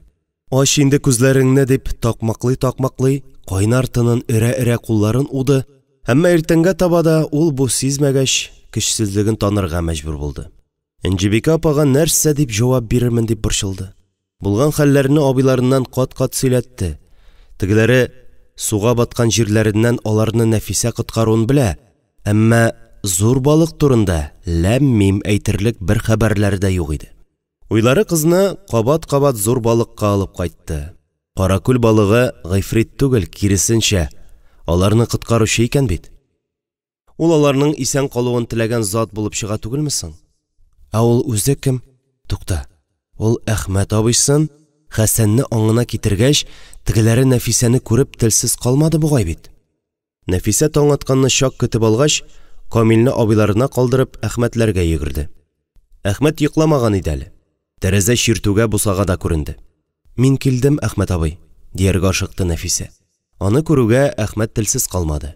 Аш инде күзләреңне дип такмаклый, кайнар тынын өрә-өрә кулларын уды. Әмма иртәнгә табада ул бу сизмәгәч, көчсезлеген танырга мәҗбүр булды. Энҗебикә апага нәрсә дип җавап бирермен дип борчылды. Булган хәлләрне абыйларыннан кат-кат сөйләтте. Тегеләре суга баткан җирләреннән аларны Нәфисә коткаруын белә, әмма зур балык турында ләм-мим әйтерлек бер хәбәрләре дә юк иде. Уйлары кызны кабат-кабат зур балыкка алып кайтты. Каракүл балыгы гыйфрит түгел, киресенчә, аларны коткаручы икән бит. Ул аларның исән калуын теләгән зат булып чыга түгелме соң? Ә ул үзе кем? Тукта. Ул Әхмәт абыйсын, Хәсәнне аңына китергәч, тегеләре Нәфисәне күреп телсез калмады бугай бит. Нәфисә таң атканны чак көтеп алгач, Камилне абыйларына калдырып Әхмәтләргә йөгерде. Әхмәт йокламаган иде әле. Тәрәзә чиртүгә бусагада күренде. «Мин килдем, Әхмәт абый», дияргә ашыкты Нәфисә. Аны күрүгә Әхмәт телсез калмады.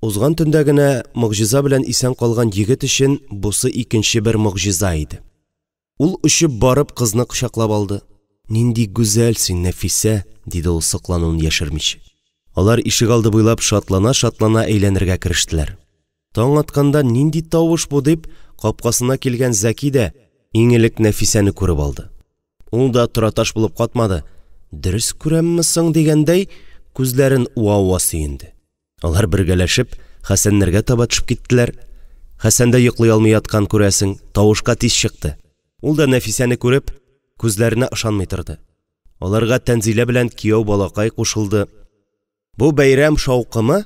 Узган төндә генә мөгъҗиза белән исән калган егет өчен бусы икенче бер мөгъҗиза иде. Ул өчеп барып кызны кочаклап алды. «Нинди гүзәл син, Нәфисә», диде ул соклануын яшермичә. Алар ишегалды буйлап шатлана әйләнергә керештеләр. Таң атканда нинди тавыш бу дип, капкасына килгән Зәки дә иң элек Нәфисәне күреп алды. Ул да тораташ булып катмады. «Дөрес күрәмме соң?» дигәндәй, күзләрен уа-уа сөенде. Алар бергәләшеп Хәсәннәргә таба төшеп киттеләр. Хәсән дә йоклый алмый яткан күрәсең, тавышка тиз чыкты. Ул да Нәфисәне күреп, күзләренә ышанмый торды. Аларга Тәнзилә белән кияү балакай кушылды. Бу бәйрәм шаукымы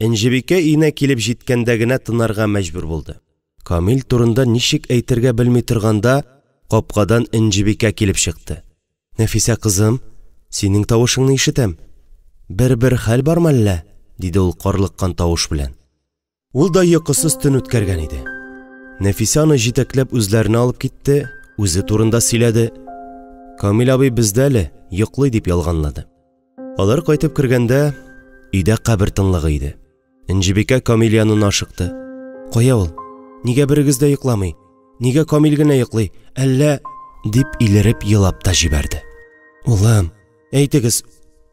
Энҗебикә өенә килеп җиткәндә генә тынарга мәҗбүр булды. Камил турында ничек әйтергә белми торганда, капкадан Энҗебикә килеп чыкты. «Нәфисә кызым, синең тавышыңны ишетәм. Бер хәл бармы әллә?» диде ул карлыккан тавыш белән. Ул да йокысыз төн үткәргән иде. Нәфисә аны җитәкләп үзләренә алып китте, үзе турында сөйләде. Камил абый бездә әле йоклый дип ялганлады. Алар кайтып кергәндә, өйдә кабер тынлыгы иде. Энҗебикә Камил янына ашыкты. «Кая ул? Нигә берегез дә йокламый? Нигә Камил генә йоклый? Әллә?» дип илереп елап та җибәрде. «Улым, әйтегез,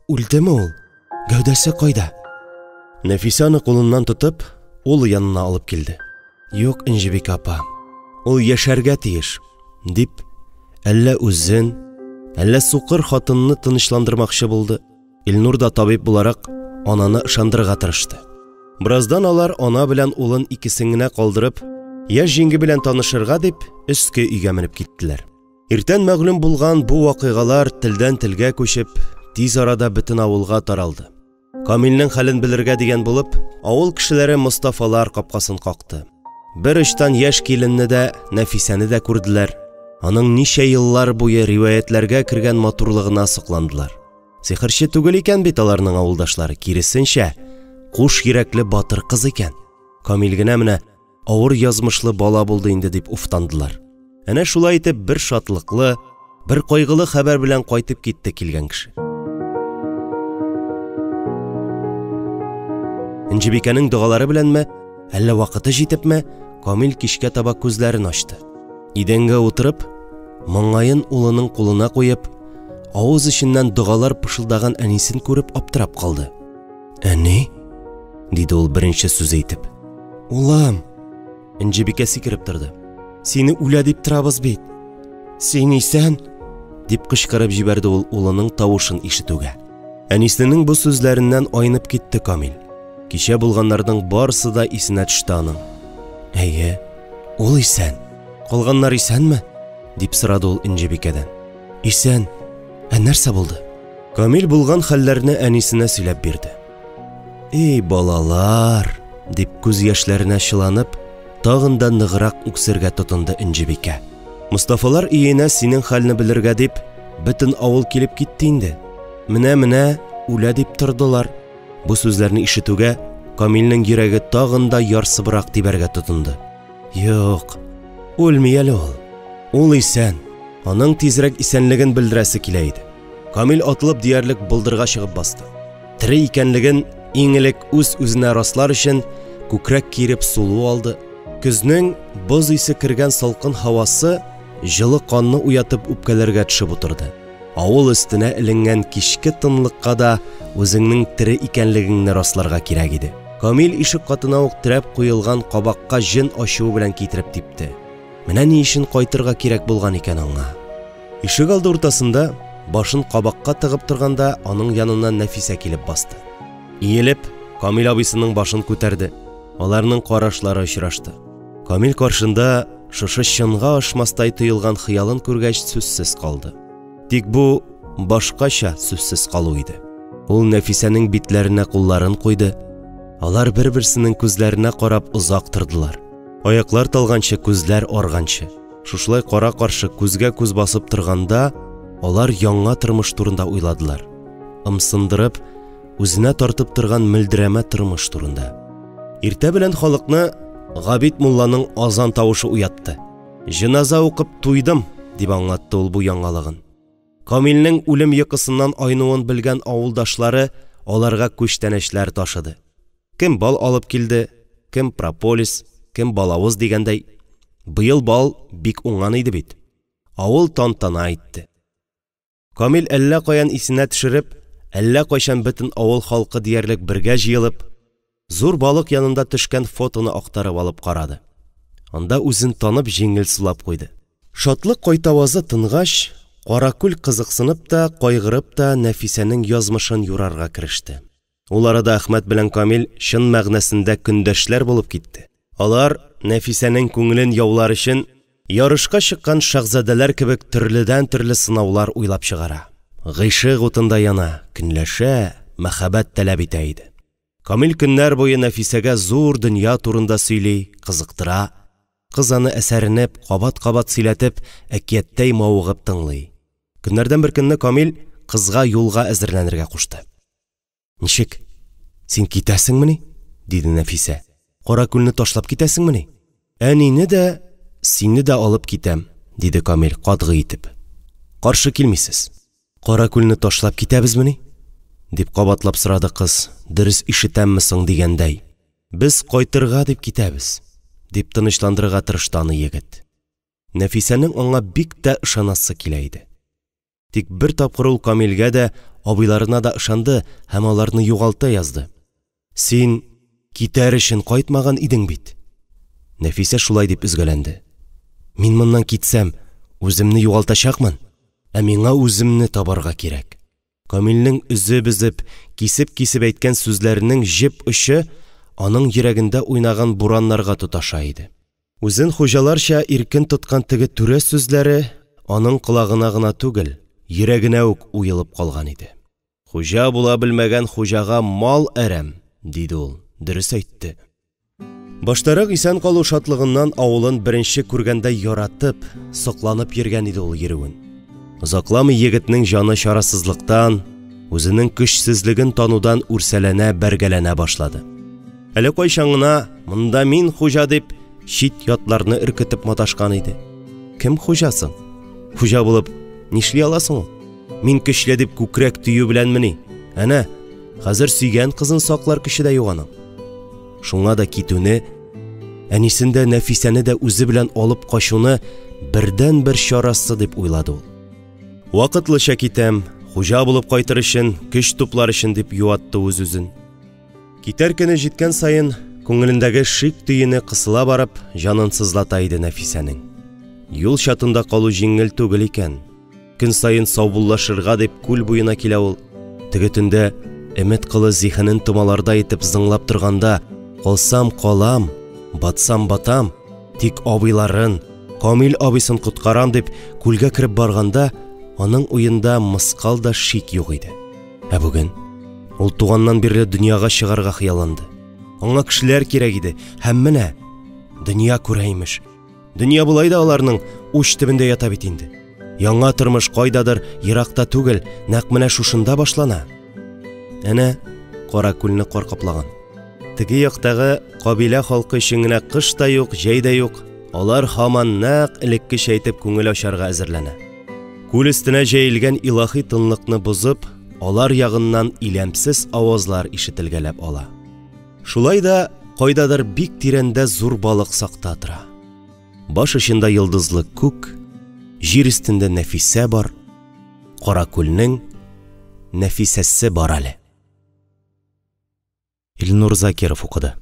үлдеме ул? Гәүдәсе кайда?» Нәфисә аны кулыннан тотып, ул янына алып килде. «Юк, Энҗебикә апа, ул яшәргә тиеш», дип, әллә үзен, әллә сукыр хатынны тынычландырмакчы булды. Илнур да табиб буларак ананы ышандырырга тырышты. Бираздан алар ана белән улын икесен генә калдырып, яшь җиңге белән танышырга дип, өске өйгә менеп киттеләр. Иртән мәгълүм булган бу вакыйгалар телдән телгә күчеп, тиз арада бөтен авылга таралды. Камилнең хәлен белергә дигән булып, авыл кешеләре Мостафалар капкасын какты. Бер очтан яшь киленне дә, Нәфисәне дә күрделәр. Аның ничә еллар буе риваятләргә кергән матурлыгына сокландылар. Сихерче түгел икән бит аларның авылдашлары, киресенчә, куш йөрәкле батыр кыз икән. Камил генә менә авыр язмышлы бала булды инде дип уфтандылар. Әнә шулай итеп бер шатлыклы, бер кайгылы хәбәр белән кайтып китте килгән кеше. Энҗебикәнең дугалары беләнме, әллә вакыты җитепме, Камил кичкә таба күзләрен ачты. Идәнгә утырып, моңаен улының кулына куеп, авыз эченнән дугалар пышылдаган әнисен күреп аптырап калды. «Әни, диде ул беренче сүз әйтеп. Улам, Энҗебикә сикереп торды. Сине үлә дип торабыз бит. Син исән? Дип кычкырып җибәрде ул улының тавышын ишетүгә. Әнисенең бу сүзләреннән айнып китте Камил. Кичә булганнарның барысы да исенә төште аның. Әйе, ул исән. Калганнар исәнме? Дип сорады ул Энҗебикәдән. Исән. Нәрсә булды? Камил булган хәлләрне әнисенә сөйләп бирде. Эй балалар, дип күз яшьләренә чыланып, тагын да ныграк үксергә тотынды Энҗебикә. Мустафалар иенә синең хәлне белергә дип, бөтен авыл килеп китте инде. Менә үлә дип тордылар. Бу сүзләрне ишетүгә Камилнең йөрәге тагын да ярсыбрак тибәргә тотынды. Юк, үлми әле ул. Ул исән. Аның тизрәк исәнлеген белдерәсе килә иде. Камил атлып диярлек булдырга чыгып басты. Тире икәнлеген иңелек үз-үзенә раслар өчен күкрәк киреп сулу алды. Көзнең боз исе кергән салкын һавасы җылы канны уятып үпкәләргә төшеп утырды. Авыл өстенә эленгән кичке тынлыкка да үзеңнең тире икәнлегеңне расларга кирәк иде. Камил ишек катына ук терәп куелган кабакка җен ачуы белән китереп типте. Менә ни өчен кайтырга кирәк булган икән аңа. Ишек алды уртасында башын кабакка тыгып торганда аның янына Нәфисә килеп басты. Иелеп, Камил абысының башын күтәрде. Аларның карашлары очрашты. Камил каршында шушы чынга ашмастай тоелган хыялын күргәч сүзсез калды. Тик бу башкача сүзсез калу иде. Ул Нәфисәнең битләренә кулларын куйды. Алар бер-берсенең күзләренә карап озак тордылар. Аяклар талганчы, күзләр арганчы. Шушлай кара-каршы күзгә күз басып торганда, алар яңа тормыш турында уйладылар. Ымсындырып, үзенә тартып торган мөлдерәмә тормыш турында. Иртә белән халыкны Габид мулланың азан тавышы уятты. Җиназа укып туйдым, дип аңлатты ул бу яңалыгын. Камилнең үлем йокысыннан айнуын белгән авылдашлары аларга күчтәнәчләр ташыды. Кем бал алып килде, кем прополис, кем балавыз дигәндәй. Быел бал бик уңган иде бит. Авыл тантана итте. Камил әллә каян исенә төшереп, әллә кайчан бөтен авыл халкы диярлек бергә җыелып, зур балык янында төшкән фотоны актарып алып карады. Анда үзен танып җиңел сулап куйды. Шатлык кайтавазы тынгач, Каракүл кызыксынып та, кайгырып та Нәфисәнең язмышын юрарга кереште. Ул арада Әхмәт белән Камил чын мәгънәсендә көндәшләр булып китте. Алар Нәфисәнең күңелен яулар өчен ярышка чыккан шаһзадәләр кебек төрледән-төрле сынаулар уйлап чыгара. Гыйшык утында яна, көнләшә, мәхәббәт таләп итә иде. Камил көннәр буе Нәфисәгә зур дөнья турында сөйли, кызыктыра. Кыз аны әсәренеп, кабат-кабат сөйләтеп, әкияттәй мавыгып тыңлый. Көннәрдән бер көнне Камил кызга юлга әзерләнергә кушты. Ничек? Син китәсеңмени? Диде Нәфисә. Каракүлне ташлап китәсеңмени? Әнине дә, сине дә алып китәм, диде Камил катгый итеп. Каршы килмисез. Каракүлне ташлап китәбезмени? Дип кабатлап сорады кыз, дөрес ишетәмме соң дигәндәй. Без кайтырга дип китәбез, дип тынычландырырга тырышты аны егет. Нәфисәнең аңа бик тә ышанасы килә иде. Тик бер тапкыр ул Камилгә дә, абыйларына да ышанды һәм аларны югалта язды. Син китәр өчен кайтмаган идең бит. Нәфисә шулай дип üzгәләнде. Мин моннан китсәм, үземне югалтачакмын, ә миңа үземне табарга кирәк. Камилнең үзеп-үзеп, кисеп-кисеп әйткән сүзләренең җеп ұшы аның йөрәгендә уйнаган бураннарга тоташа иде. Үзен хуҗаларча иркен тоткан теге түрә сүзләре аның колагына гына түгел, йөрәгенә үк уелып калган иде. Хуҗа була белмәгән хуҗага мал әрәм, диде ул. Дөрес әйтте. Баштарак исән калу шатлыгыннан авылын беренче күргәндә яратып, сокланып йөргән иде ул йөрүен. Озакламый егетнең җаны чарасызлыктан, үзенең көчсезлеген танудан үрсәләнә, бәргәләнә башлады. Әле кайчан гына монда мин хуҗа дип чит ятларны иркетеп маташкан иде. Кем хуҗасың? Хуҗа булып нишли аласың ул? Мин көчле дип күкрәк төю беләнмени? Әнә, хәзер сөйгән кызын саклар кеше дә юк аның. Шуңа да китүне, әнисендә Нәфисәне дә үзе белән алып качуны бердән бер чарасы дип уйлады ул. Вакытлыча китәм, хуҗа булып кайтыр өчен, көч туплар өчен дип юатты үз-үзен. Китәр көне җиткән сайын, күңелендәге шик төене кысыла барып, җанын сызлата иде Нәфисәнең. Юл чатында калу җиңел түгел икән. Көн сайын саубуллашырга дип күл буена килә ул. Теге төндә өмет кылы зиһенен томаларда итеп зыңлап торганда, калсам калам, батсам батам, тик абыйларын, Камил абыйсын коткарам дип күлгә кереп барганда, аның уенда мыскал да шик юк иде. Ә бүген ул туганнан бирле дөньяга чыгарга хыялланды. Аңа кешеләр кирәк иде, һәм менә дөнья күрә имеш. Дөнья булай да аларның уч төбендә ята бит инде. Яңа тормыш кайдадыр еракта түгел, нәкъ менә шушында башлана. Әнә кара күлне кар каплаган. Теге яктагы кабилә халкы өчен генә кыш та юк, җәй дә юк. Алар һаман нәкъ элеккечә әйтеп күңел ачарга әзерләнә. Күл өстенә җәелгән илаһи тынлыкны бозып, алар ягыннан иләмсез авазлар ишетелгәләп ала. Шулай да кайдадыр бик тирәндә зур балык сакта тора. Баш очында йолдызлы күк, җир өстендә Нәфисә бар, кара күлнең Нәфисәсе бар әле. Илнур Закиров укыды.